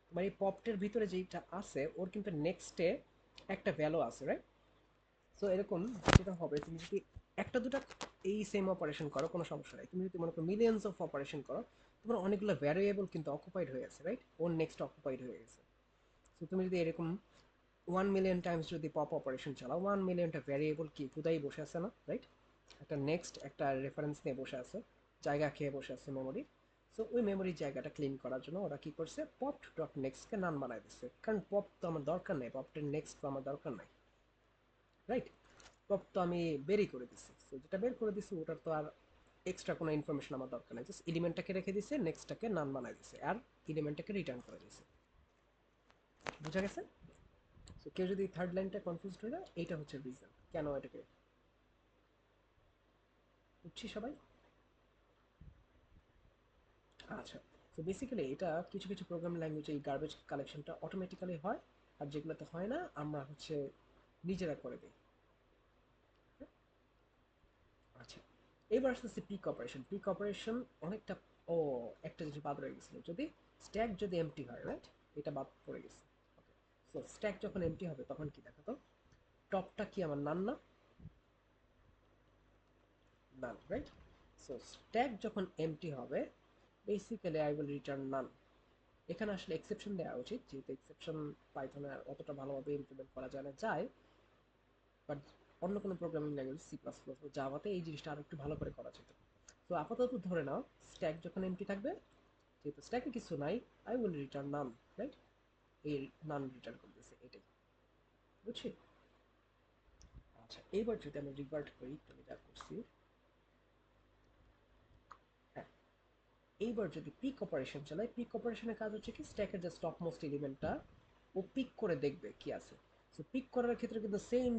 Speaker 1: তোমার এই পপটের ভিতরে যেটা আছে ওর কিন্তু নেক্সটে একটা ভ্যালু আছে, রাইট? সো এরকম যেটা হবে, তুমি যদি একটা দুটা এই সেম অপারেশন করো কোনো সমস্যা নাই, তুমি যদি মনে করো মিলিয়ন্স অফ অপারেশন করো, তোমার অনেকগুলো ভ্যারিয়েবল কিন্তু অকুপাইড হয়ে আছে, রাইট? ওর নেক্সট অকুপাইড হয়ে গেছে। সো তুমি যদি এরকম 1 মিলিয়ন টাইমস যদি পপ অপারেশন চালাও, 1 মিলিয়নটা ভ্যারিয়েবল কি খুদাই বসে আছে না, রাইট? একটা নেক্সট একটা রেফারেন্স নিয়ে বসে আছে, জায়গা খেয়ে বসে আছে মেমোরি। সো ওই মেমোরির জায়গাটা ক্লিন করার জন্য ওরা কি করছে, পপ ডট নেক্সটকে নান বানায় দিচ্ছে, কারণ পপ তো আমার দরকার নেই, পপটের নেক্সট তো আমার দরকার নাই, রাইট? পপ তো আমি বেরই করে দিচ্ছি, সো যেটা বের করে দিচ্ছি ওটার তো আর এক্সট্রা কোনো ইনফরমেশন আমার দরকার নেই, জাস্ট এলিমেন্টটাকে রেখে দিছে, নেক্সটটাকে নান বানায় দিছে, আর এলিমেন্টটাকে রিটার্ন করে দিছে। বুঝা গেছে? সো কেউ যদি থার্ড লাইনটা কনফিউজড হয়ে যায়, এইটা হচ্ছে রিজন কেন এটাকে। বুঝছি সবাই? আচ্ছা, তো বেসিক্যালি এটা কিছু কিছু প্রোগ্রামিং ল্যাঙ্গুয়েজে এই গার্বেজ কালেকশনটা অটোমেটিক্যালি হয়, আর যেগুলোতে হয় না আমরা হচ্ছে নিজেরা করে দিই। আচ্ছা, এবার আসতেছে পিক অপারেশন। পিক অপারেশন অনেকটা, ও একটা জিনিস বাদ রয়ে গেছিল, যদি স্ট্যাক যদি এমটি হয়, রাইট? এটা বাদ পড়ে গেছে। সো স্ট্যাক যখন এমটি হবে তখন কি দেখাতো, টপটা কি আমার নান না, নান, রাইট? সো স্ট্যাক যখন এমটি হবে, বেসিক্যালি আই উইল রিটার্ন নান। এখানে আসলে এক্সেপশন দেওয়া উচিত, যেহেতু এক্সেপশন পাইথনে অতটা ভালোভাবে ইমপ্লিমেন্ট করা যায় না, যায়, বাট অন্য কোনো programming language C plus plus বা জাভাতে এই জিনিসটা আরো একটু ভালো করে করা যেত। তো আপাতত ধরে নাও স্ট্যাক যখন এমটি থাকবে, যেহেতু স্ট্যাকে কিছু নাই, I will return none, right? এই নান রিটার্ন করে দিয়েছে, এটাই। বুঝছি? আচ্ছা, এইবার যদি আমি রিভার্ট করি, আমি যা করছি, হ্যাঁ, এইবার যদি পিক অপারেশন চালাই, পিক অপারেশনের কাজ হচ্ছে কি, স্ট্যাকের যে টপ মোস্ট এলিমেন্টটা ও পিক করে দেখবে কি আছে। সো পিক করার ক্ষেত্রে কিন্তু সেম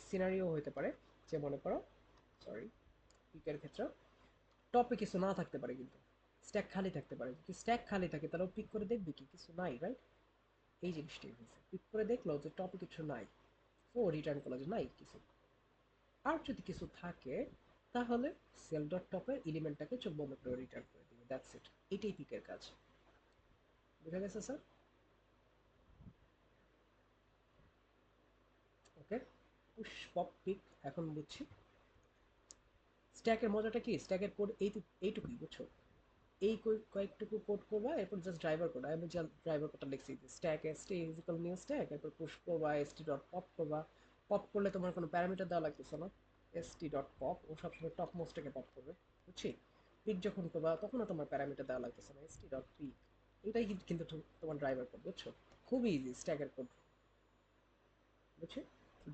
Speaker 1: সিনারিও হতে পারে, যে মনে করো, সরি, পিকের ক্ষেত্রে টপে কিছু না থাকতে পারে, কিন্তু স্ট্যাক খালি থাকতে পারে। যদি স্ট্যাক খালি থাকে তাহলে পিক করে দেখবে কি কিছু নাই, রাইট? এই জিনিসটাই হয়েছে, পিক করে দেখলো যে টপে কিছু নাই, ও রিটার্ন করলো যে নাই কিছু। আর যদি কিছু থাকে তাহলে সেল ডট টপের এলিমেন্টটাকে চোখ বন্ধ করে রিটার্ন করে দিবে, দ্যাটস ইট। এটাই পিকের কাজ। বুঝা গেছে স্যার? ওকে, পুশ পপ পিক এখন বুঝছি। স্ট্যাকের মজাটা কি, স্ট্যাকের কোড এইটুকুই, বুঝছো? এই কয়েকটুকু কোড করবা, এরপর জাস্ট ড্রাইভার কোড। আমি জাস্ট ড্রাইভার কোডটা লিখছি, stack ST is equal new stack, এরপর পুশ করবা এসটি ডট পপ করবা। পপ করলে তোমার কোনো প্যারামিটার দেওয়া লাগতেছে না, এসটি ডট পপ ও সবসময় টপ মোস্টটাকে পপ করবে, বুঝছি? পিক যখন করবা তখনও তোমার প্যারামিটার দেওয়া লাগতেছে না, এসটি ডট পিক। এটাই কিন্তু তোমার ড্রাইভার কোড, বুঝছো? খুবই ইজি স্ট্যাকের কোড, বুঝছি?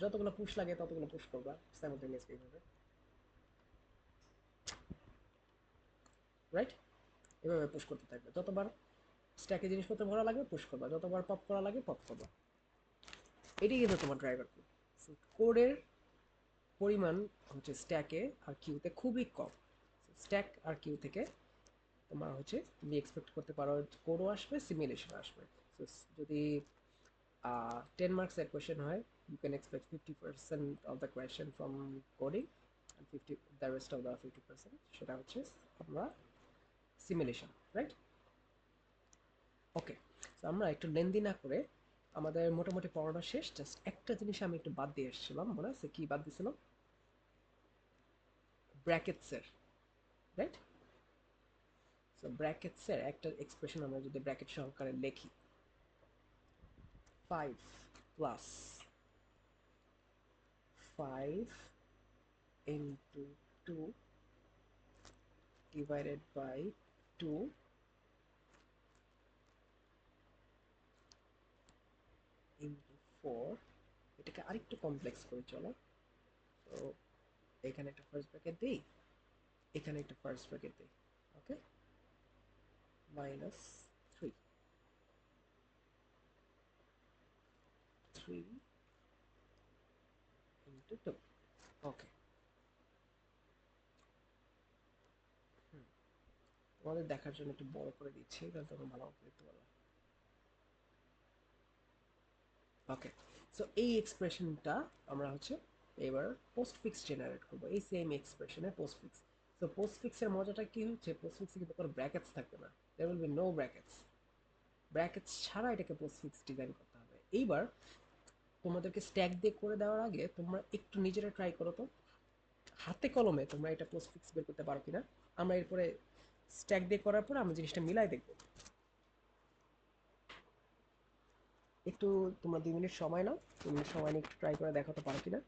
Speaker 1: যতগুলো পুশ লাগে ততগুলো পুশ করবা সাইমultaneously এইভাবে, রাইট? এভাবে পুশ করতে থাকবে, যতবার স্ট্যাকে জিনিসপত্র ভরা লাগবে পুশ করবা, যতবার পপ করা লাগে পপ করবা। এটাই কিন্তু তোমার ড্রাইভার কোড। কোডের পরিমাণ হচ্ছে স্ট্যাকে আর কিউতে খুবই কম। স্ট্যাক আর কিউ থেকে তোমার হচ্ছে তুমি এক্সপেক্ট করতে পারো কোডও আসবে, সিমুলেশন আসবে। So, যদি 10 মার্কস এর কোয়েশ্চেন হয়, you can expect 50% of the question from coding and 50 the rest of the 50% সেটা হচ্ছে আমরা সিমুলেশন, রাইট? ওকে, তো আমরা একটু লেন্দি না করে আমাদের মোটামুটি পড়ানো শেষ। জাস্ট একটা জিনিস আমি একটু বাদ দিয়ে এসেছিলাম, মনে আছে কি বাদ দিয়েছিলাম? ব্র্যাকেটসের, রাইট? সো ব্র্যাকেটসের একটা এক্সপ্রেশন আমরা যদি ব্র্যাকেট সহকারে লিখি, 5 plus 5 into 2 divided by 2 into 4, এটাকে আরেকটু কমপ্লেক্স করে চলো। তো এখানে একটা ফার্স্ট ব্র্যাকেট দিই, এখানে একটা ফার্স্ট ব্র্যাকেট দিই, ওকে, মাইনাস 3, 3 ইন্টু 2, ওকে। তোমাদের দেখার জন্য একটু বড় করে দিচ্ছি, তাহলে তোমরা ভালো মতো দেখতে পারবে। ওকে, সো এই এক্সপ্রেশনটা আমরা হচ্ছে এবার পোস্টফিক্স জেনারেট করবো, এই সেম এক্সপ্রেশনে পোস্টফিক্স। তো পোস্টফিক্সের মজাটা কি হচ্ছে, পোস্টফিক্সে কিন্তু কোনো ব্র্যাকেটস থাকবে না, there will be no brackets. Brackets ছাড়া এটাকে পোস্টফিক্স ডিজাইন করতে হবে। এইবার তোমাদেরকে স্ট্যাক দিয়ে করে দেওয়ার আগে তোমরা একটু নিজেরা ট্রাই করো তো, হাতে কলমে তোমরা এটা পোস্টফিক্স বের করতে পারো কিনা। আমরা এরপরে স্ট্যাক দিয়ে করার পরে আমরা জিনিসটা মিলাই দেখবো। একটু তোমরা 2 মিনিট সময় নাও, 2 মিনিট সময় নিয়ে একটু ট্রাই করে দেখাতে পারো কিনা।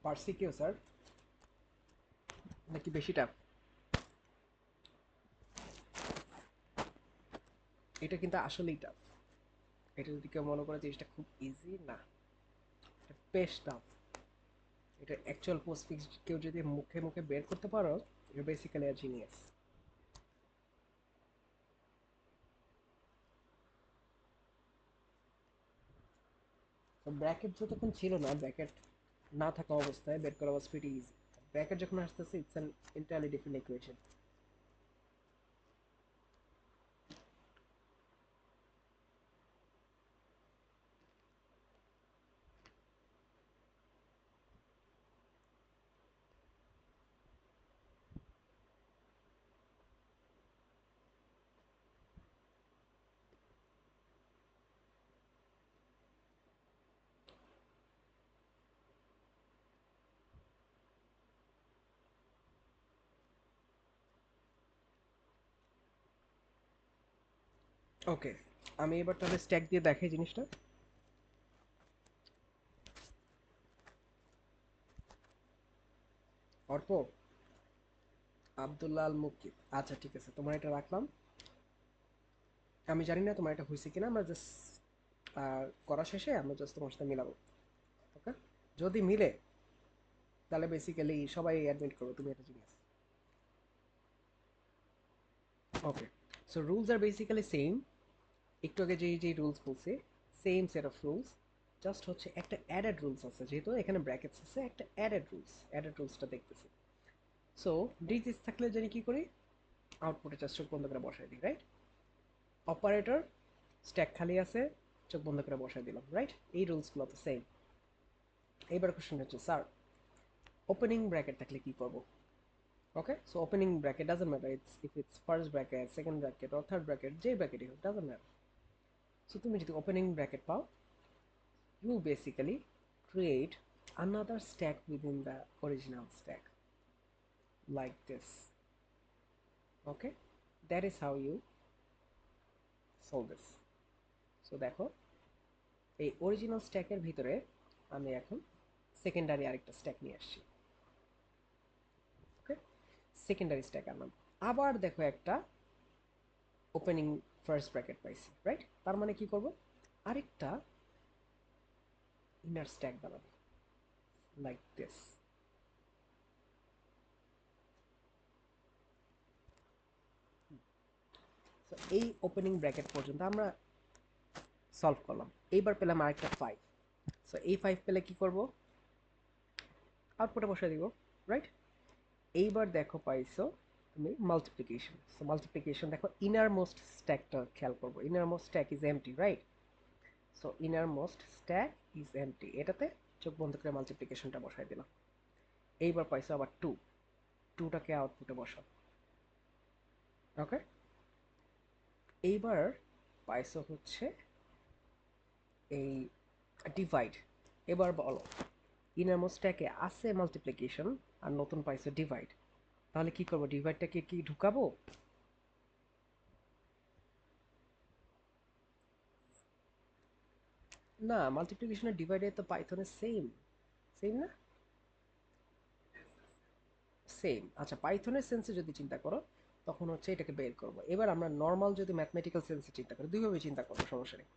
Speaker 1: পারছি কেউ স্যার? নাকি বেশি টাফ? এটা কিন্তু আসলেই টাফ। এটা যদি কেউ মনে করে জিনিসটা খুব ইজি, না, এটা বেশ টাফ। এটা অ্যাকচুয়াল পোস্টফিক্স কেউ যদি মুখে মুখে বের করতে পারো, ইউ বেসিক্যালি আ জিনিয়াস। তো ব্র্যাকেট যতক্ষণ ছিল না, ব্র্যাকেট না থাকা অবস্থায় বের করা ওয়াজ প্রিটি ইজি। ব্র্যাকেট যখন আসতেছে, it's an entirely different equation. Okay, আমি এবার তাহলে স্ট্যাক দিয়ে দেখাই জিনিসটা। অর্প, আব্দুল্লাহ আল মুকিব, আচ্ছা ঠিক আছে, তোমার এটা রাখলাম। আমি জানি না তোমার এটা হয়েছে কিনা, আমরা জাস্ট করা শেষে আমরা জাস্ট তোমার সাথে মিলাবো। ওকে, যদি মিলে তাহলে বেসিক্যালি সবাই অ্যাডমিট করবে তুমি একটা জিনিস। ওকে, সো রুলস আর বেসিক্যালি সেম। একটু আগে যেই যেই রুলস বলছি, same set of rules. Just হচ্ছে একটা অ্যাডেড রুলস আছে, যেহেতু এখানে ব্র্যাকেটস আছে, একটা অ্যাডেড রুলসটা দেখতেছি। সো ডিজিটস থাকলে জানি কি করি, আউটপুটে জাস্ট চোখ বন্ধ করে বসাই দিই, রাইট? অপারেটর, স্ট্যাক খালি আছে, চোখ বন্ধ করে বসাই দিলাম, রাইট? এই রুলসগুলো তো সেম। এইবার কোশ্চেন হচ্ছে, স্যার ওপেনিং ব্র্যাকেট থাকলে কি করব? Okay, so opening bracket doesn't matter, it's if it's first bracket, second bracket or third bracket, যে ব্র্যাকেটই হোক, ডাজন্ট ম্যাটার। সো তুমি যদি ওপেনিং ব্র্যাকেট পাও, you basically create another stack within the original stack, like this. Okay, that is how you solve this. So দেখো, এই original স্ট্যাকের ভিতরে আমি এখন সেকেন্ডারি আরেকটা স্ট্যাক নিয়ে আসছি। ওকে, সেকেন্ডারি স্ট্যাক আনলাম। আবার দেখো একটা ওপেনিং ফার্স্ট ব্র্যাকেট পাইছি, রাইট? তার মানে কি করব, আরেকটা ইনার স্ট্যাক বানাবো, লাইক দিস। সো এই ওপেনিং ব্র্যাকেট পর্যন্ত আমরা সলভ করলাম। এইবার পেলাম আরেকটা 5। সো এই 5 পেলে কি করব, আউটপুটে বসাই দিব, রাইট? এইবার দেখো পাইছো তুমি মাল্টিপ্লিকেশন। সো মাল্টিপ্লিকেশন দেখো, ইনার মোস্ট স্ট্যাকটা খেয়াল করবো, inner most stack is MT, right? So inner most stack is MT, এটাতে চোখ বন্ধ করে মাল্টিপ্লিকেশনটা বসাই দিলাম। এইবার পাইছো আবার 2, 2টাকে আউটপুটে বসাও। ওকে, এইবার পাইছো হচ্ছে এই ডিভাইড। এবার বলো, ইনার মোস্ট স্ট্যাকে আছে মাল্টিপ্লিকেশন আর নতুন পাইছো ডিভাইড, তাহলে কি করবো, ডিভাইডটাকে কি ঢুকাবো? না, মাল্টিপ্লিকেশন আর ডিভাইডে তো পাইথনে সেম, সেম না? সেম। আচ্ছা, পাইথনের সেন্সে যদি চিন্তা করো, তখন হচ্ছে এটাকে বের করবো। এবার আমরা নর্মাল যদি ম্যাথমেটিক্যাল সেন্সে চিন্তা করি, দুইভাবে চিন্তা করবো, সমস্যা নেই।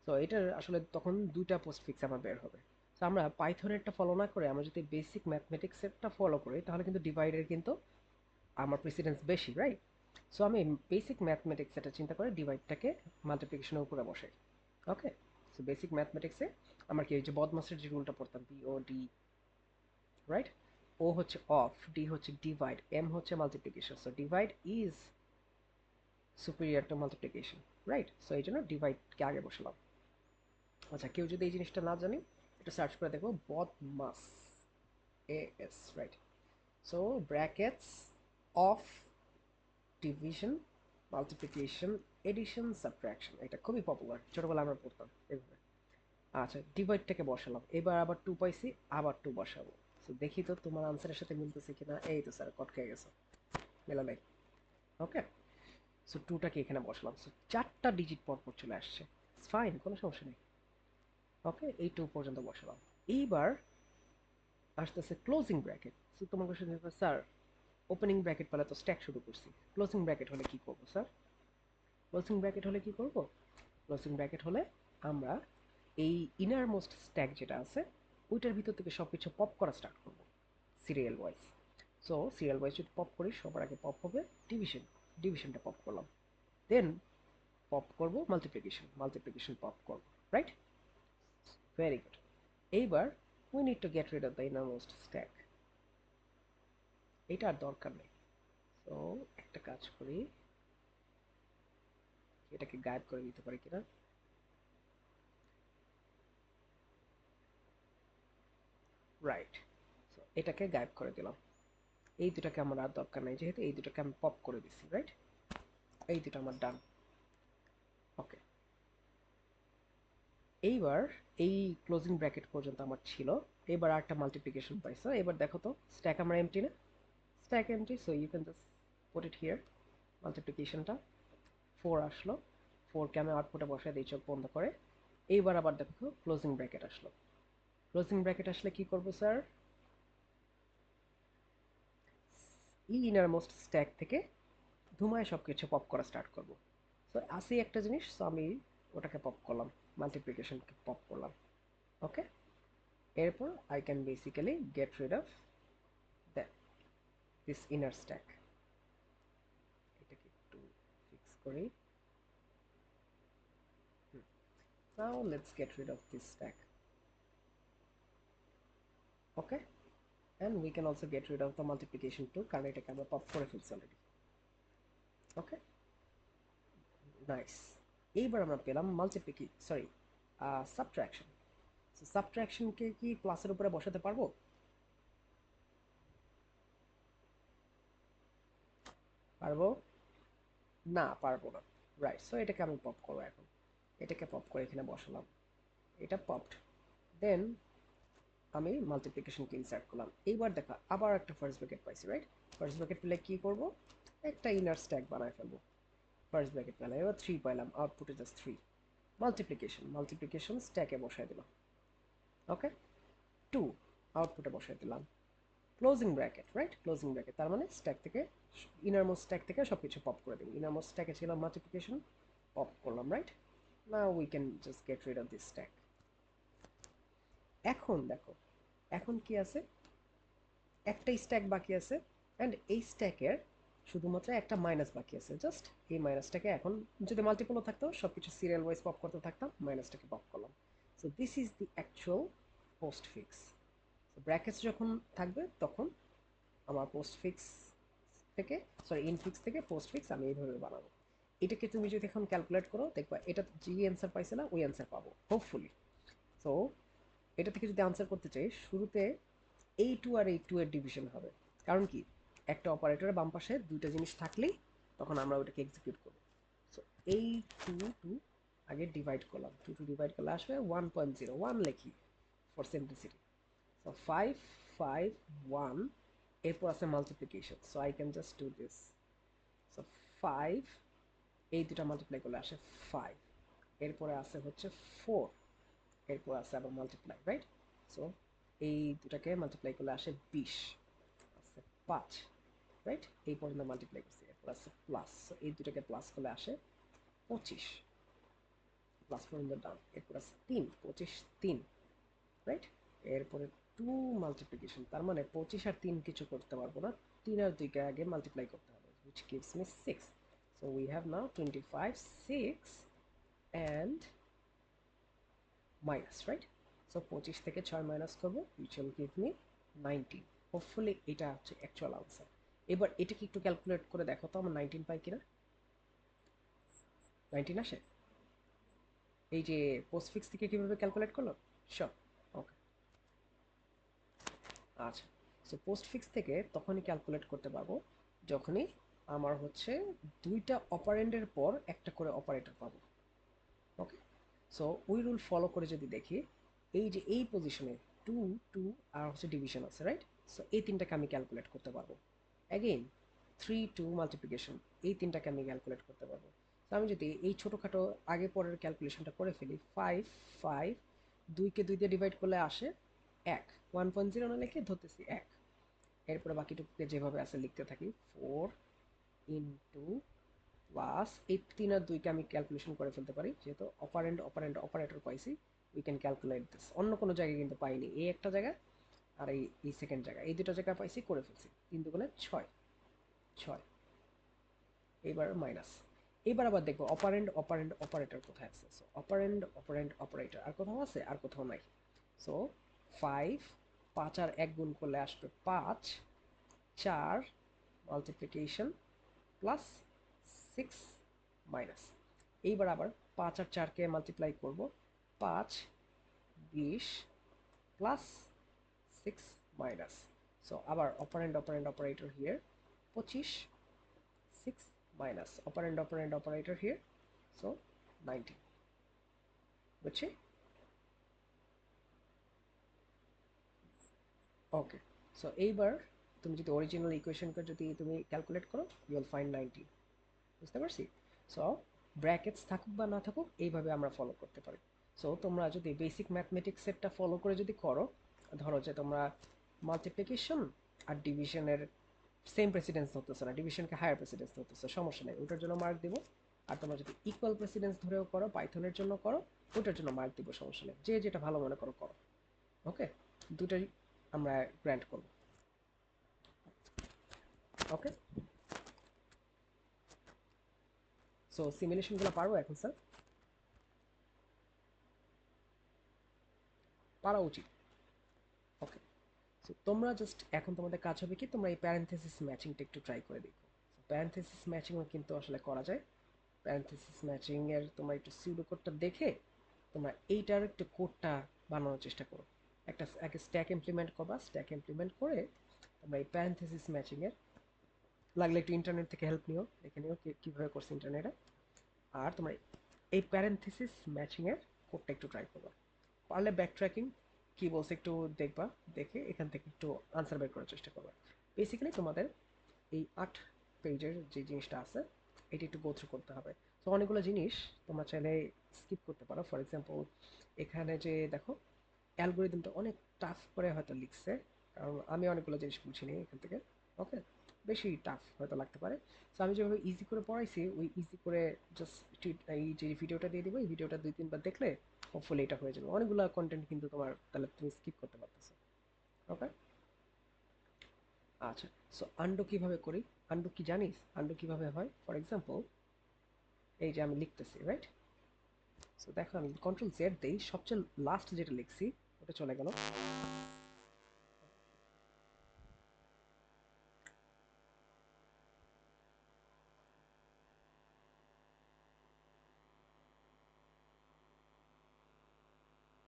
Speaker 1: তো এটার আসলে তখন দুইটা পোস্টফিক্স আমার বের হবে। তো আমরা পাইথনেরটা ফলো না করে আমরা যদি বেসিক ম্যাথমেটিক্সেরটা ফলো করি, তাহলে কিন্তু ডিভাইডের কিন্তু আমার প্রেসিডেন্স বেশি, রাইট? সো আমি বেসিক ম্যাথমেটিক্স এটা চিন্তা করে ডিভাইডটাকে মাল্টিপ্লিকেশনের উপরে বসাই। ওকে, সো বেসিক ম্যাথমেটিক্সে আমার কি, এই যে বদমাসের যে রুলটা পড়তাম, বিওডি, রাইট? ও হচ্ছে অফ, ডি হচ্ছে ডিভাইড, এম হচ্ছে multiplication. So divide is superior to multiplication, right? So এই জন্য ডিভাইডকে আগে বসালাম। আচ্ছা, কেউ যদি এই জিনিসটা না জানি, একটু সার্চ করে দেখো, বদমাস, এএস, right? So brackets of division, multiplication, addition, subtraction, এটা খুবই পপুলার, ছোটবেলা আমরা পড়তাম এভাবে। আচ্ছা, ডিভাইডটাকে বসালাম, এবার আবার 2 পাইছি, আবার 2 বসাবো। তো দেখি তো তোমার আনসারের সাথে মিলতেছে কিনা। এই তো স্যার, কট খেয়ে গেছে, মেলা নাই। ওকে, সো 2টাকে এখানে বসালাম, সো 4টা ডিজিট পর পর চলে আসছে, ফাইন, কোনো সমস্যা নেই। ওকে, এই 2 পর্যন্ত বসালাম। এইবার আসতেছে ক্লোজিং ব্র্যাকেট। সো তোমার কোশ্চেন হবে, স্যার ওপেনিং ব্র্যাকেট পেলে তো স্ট্যাক শুরু করছি, ক্লোজিং ব্র্যাকেট হলে কি করব স্যার? ক্লোজিং ব্র্যাকেট হলে কি করব? ক্লোজিং ব্র্যাকেট হলে আমরা এই ইনার মোস্ট স্ট্যাক যেটা আছে ওইটার ভিতর থেকে সব কিছু পপ করা স্টার্ট করব serial wise. So serial wise যদি পপ করি, সবার আগে পপ হবে ডিভিশন, ডিভিশনটা পপ করলাম, দেন পপ করব মাল্টিপ্লিকেশন, মাল্টিপ্লিকেশন পপ করব, রাইট? Very good. এইবার we need to get rid of the innermost stack, এটা আর দরকার নেই। সো একটা কাজ করি, এটাকে গায়েব করে দিতে পারি কিনা। রাইট, সো এটাকে গায়েব করে দিলাম। এই দুটাকে আমার আর দরকার নেই, যেহেতু এই দুটাকে আমি পপ করে দিছি, রাইট? এই দুটো আমার ডান। ওকে, এইবার এই ক্লোজিং ব্র্যাকেট পর্যন্ত আমার ছিল। এবার একটা মাল্টিপ্লিকেশন পাইছো, এবার দেখো তো স্ট্যাক আমার এমটি না? Stack empty, so you can just put it here. মাল্টিপ্লিকেশনটা 4 আসলো, 4 কে আমি আউটপুটে বসাই দিই চোখ বন্ধ করে। এইবার আবার দেখো ক্লোজিং ব্র্যাকেট আসলো। ক্লোজিং ব্র্যাকেট আসলে কি করব স্যার? ইনার মোস্ট স্ট্যাক থেকে ধুমায় সব কিছু পপ করা স্টার্ট করব। সো আসি একটা জিনিস, সো আমি ওটাকে পপ করলাম, মাল্টিপ্লিকেশনকে পপ করলাম। ওকে, এরপর I can basically gate rid of that this inner stack. এটাকে একটু ফিক্স করি। Now let's get rid of this stack. Okay, and we can also get rid of the multiplication too, কারণ এটাকে আমরা pop করে ফেলছি অলরেডি। ওকে, nice. এইবার আমরা পেলাম সরি, সাবট্রাকশন। সাবট্রাকশনকে কি প্লাসের উপরে বসাতে পারবো? পারবো না, পারবো না। রাইট, সো এটাকে আমি পপ করবো এখন। এটাকে পপ করে এখানে বসালাম, এটা পপড। দেন আমি মাল্টিপ্লিকেশনকে ইনসার্ট করলাম। এইবার দেখা আবার একটা ফার্স্ট ব্র্যাকেট পাইছি, রাইট? ফার্স্ট ব্র্যাকেট পেলে কি করব? একটা ইনার স্ট্যাক বানায় ফেলবো। ফার্স্ট ব্র্যাকেট পেলাম, এবার 3 পাইলাম, আউটপুটে জাস্ট 3। মাল্টিপ্লিকেশন, মাল্টিপ্লিকেশন স্ট্যাকে বসায় দিলাম। ওকে, 2 আউটপুটে বসায় দিলাম। Closing bracket, right? Closing bracket তার মানে স্ট্যাক থেকে, ইনারমোস্ট স্ট্যাক থেকে সবকিছু পপ করে দিই। ইনারমোস্ট স্ট্যাকে ছিল মাল্টিপ্লিকেশন, পপ করলাম, right? Now we can just get rid of this stack. এখন দেখো, এখন কি আছে? একটাই স্ট্যাক বাকি আছে, অ্যান্ড এই স্ট্যাকের শুধুমাত্র একটা মাইনাস বাকি আছে। জাস্ট এই মাইনাসটাকে এখন, যদি মাল্টিপলও থাকতো সব কিছু সিরিয়াল ওয়াইজ পপ করতে থাকতাম, মাইনাসটাকে পপ করলাম। So this is the actual post fix. Brackets যখন থাকবে তখন আমার পোস্ট ফিক্স থেকে, সরি ইনফিক্স থেকে পোস্ট ফিক্স আমি এইভাবে বানাবো। এটাকে তুমি যদি এখন ক্যালকুলেট করো দেখবা এটা যে অ্যান্সার পাইছে না ওই অ্যান্সার পাবো হোপফুলি। সো এটা থেকে যদি আনসার করতে চাই, শুরুতে এই টু আর এই টু এর ডিভিশন হবে। কারণ কি, একটা অপারেটরের বাম পাশে দুইটা জিনিস থাকলেই তখন আমরা ওটাকে এক্সিকিউট করব। সো এই টু টু আগে ডিভাইড করলাম, টু টু ডিভাইড করলে আসবে 1.01 লিখি ফর সিম্পলিসিটি। সো 5 5 1, এরপর আছে multiplication, so I can just do this. So 5, এই দুটা মাল্টিপ্লাই করলে আসে 5, এরপরে আছে হচ্ছে 4, এরপর আছে আবার মাল্টিপ্লাই, রাইট? সো এই দুটাকে মাল্টিপ্লাই করলে আসে 20, আছে 5, রাইট? এই পর্যন্ত মাল্টিপ্লাই করছি, এরপর আছে প্লাস, এই দুটাকে প্লাস করলে আসে 25, প্লাস পর্যন্ত ডান। এরপর আছে 3, 25 3, রাইট? এরপরে 2 মাল্টিপ্লিকেশন, তার মানে 25 আর 3 কিছু করতে পারবো না, 3 আর 2 কে আগে মাল্টিপ্লাই করতে হবে, which gives me 6. So we have now 25 6 and minus, right? So 25 থেকে 6 মাইনাস করবো, which will give me 19. Hopefully এটা হচ্ছে অ্যাকচুয়াল আনসার। এবার এটাকে একটু ক্যালকুলেট করে দেখো তো আমার 19 পাই কিনা। 19 আসে? এই যে পোস্টফিক্স থেকে কিভাবে ক্যালকুলেট করলো? শিওর, ওকে, আচ্ছা। সো পোস্টফিক্স থেকে তখনই ক্যালকুলেট করতে পারবো যখনই আমার হচ্ছে দুইটা অপারেন্ডের পর একটা করে অপারেটর পাবো। ওকে, সো ওই রুল ফলো করে যদি দেখি, এই যে এই পজিশনে 2 2 আর হচ্ছে ডিভিশন আছে, রাইট? সো এই তিনটাকে আমি ক্যালকুলেট করতে পারবো। অ্যাগেইন 3 2 মাল্টিপ্লিকেশন, এই তিনটাকে আমি ক্যালকুলেট করতে পারবো। তো আমি যদি এই ছোটোখাটো আগে পরের ক্যালকুলেশনটা করে ফেলি, 5 5, 2কে 2 দিয়ে ডিভাইড করলে আসে 1, 1.0 না লিখে ধরতেছি 1, এরপরে বাকিটুকুকে যেভাবে আছে লিখতে থাকি, 4 ইন্টু প্লাস এই 3 আর 2কে আমি ক্যালকুলেশন করে ফেলতে পারি, যেহেতু অপারেন্ড অপারেন্ড অপারেটর পাইছি, উই ক্যান ক্যালকুলেট দিস। অন্য কোনো জায়গায় কিন্তু পাইনি, এই একটা জায়গা আর এই সেকেন্ড জায়গা, এই দুটো জায়গায় পাইছি, করে ফেলছি। 3 দুগুণে 6, 6। এইবার মাইনাস। এবার আবার দেখবো অপারেন্ড অপারেন্ড অপারেটর কোথায় আছে। সো অপারেন্ড অপারেন্ড অপারেটর আর কোথাও আছে? আর কোথাও নাই। সো 5, 5 আর 1 গুণ করলে আসবে 5, 4 মাল্টিপ্লিকেশন প্লাস 6 মাইনাস। এইবার আবার 5 আর 4কে মাল্টিপ্লাই করব, 5 20 প্লাস 6 মাইনাস। সো আবার operand operand operator here, 25 6 minus operand operator here, so 90, বুঝছি? ওকে। সো এইবার তুমি যদি অরিজিনাল ইকুয়েশনটা যদি তুমি ক্যালকুলেট করো, ইউ উইল ফাইন্ড 90। বুঝতে পারছি? সো ব্র্যাকেটস থাকুক বা না থাকুক, এইভাবে আমরা ফলো করতে পারি। সো তোমরা যদি বেসিক ম্যাথমেটিক্স সেটটা ফলো করে যদি করো, ধরো যে তোমরা মাল্টিপ্লিকেশন আর ডিভিশনের সেম প্রেসিডেন্স ধরতেছো না, ডিভিশনকে হায়ার প্রেসিডেন্স ধরতেছো, সমস্যা নেই, ওটার জন্য মার্ক দিব। আর তোমরা যদি ইকুয়াল প্রেসিডেন্স ধরেও করো, পাইথনের জন্য করো, ওটার জন্য মার্ক দিব, সমস্যা নেই, যে যেটা ভালো মনে করো করো। ওকে, দুটাই আমরা গ্র্যান্ট করব। ওকে, সো সিমুলেশনগুলো পারবো এখন স্যার? পারা উচিত। ওকে, সো তোমরা জাস্ট এখন তোমাদের কাজ হবে কি, তোমরা এই প্যারেনথেসিস ম্যাচিংটা একটু ট্রাই করে দেখো। প্যারেনথেসিস ম্যাচিংও কিন্তু আসলে করা যায়। প্যারেনথেসিস ম্যাচিং এর তোমরা একটু সিউডো কোডটা দেখে তোমরা এইটার একটু কোডটা বানানোর চেষ্টা করো। একটা স্ট্যাক ইমপ্লিমেন্ট করবা, স্ট্যাক ইমপ্লিমেন্ট করে তোমরা এই প্যারেনথেসিস ম্যাচিং এর, লাগলে একটু ইন্টারনেট থেকে হেল্প নিও, দেখে নিও কিভাবে করছে ইন্টারনেটে। আর তোমরা এই প্যারেনথেসিস ম্যাচিং এর কোডটা একটু ট্রাই করবা। পারলে ব্যাক ট্র্যাকিং কি বলছে একটু দেখবা, দেখে এখান থেকে একটু আনসার বের করার চেষ্টা করবা। বেসিক্যালি তোমাদের এই 8 পেজের যে জিনিসটা আছে, এটি একটু গো থ্রু করতে হবে। তো অনেকগুলো জিনিস তোমরা চাইলে স্কিপ করতে পারো। ফর এক্সাম্পল, এখানে যে দেখো অ্যালগোরিদমটা অনেক টাফ করে হয়তো লিখছে, কারণ আমি অনেকগুলো জিনিস বুঝিনি এখান থেকে। ওকে, বেশি টাফ হয়তো লাগতে পারে। সো আমি যেভাবে ইজি করে পড়াইছি, ওই ইজি করে জাস্ট এই যে ভিডিওটা দিয়ে দিব, এই ভিডিওটা 2-3 বার দেখলে হোপফুলি এটা হয়ে যাবে। অনেকগুলো কন্টেন্ট কিন্তু তোমার তাহলে তুমি স্কিপ করতে পারতেছো। ওকে, আচ্ছা। সো আন্ডু কিভাবে করি? আন্ডু কি জানিস? আন্ডু কিভাবে হয়? ফর এক্সাম্পল, এই যে আমি লিখতেছি, রাইট? সো দেখো আমি কন্ট্রোল জেড দেই, সবচেয়ে লাস্ট যেটা লিখছি ওটা চলে গেল।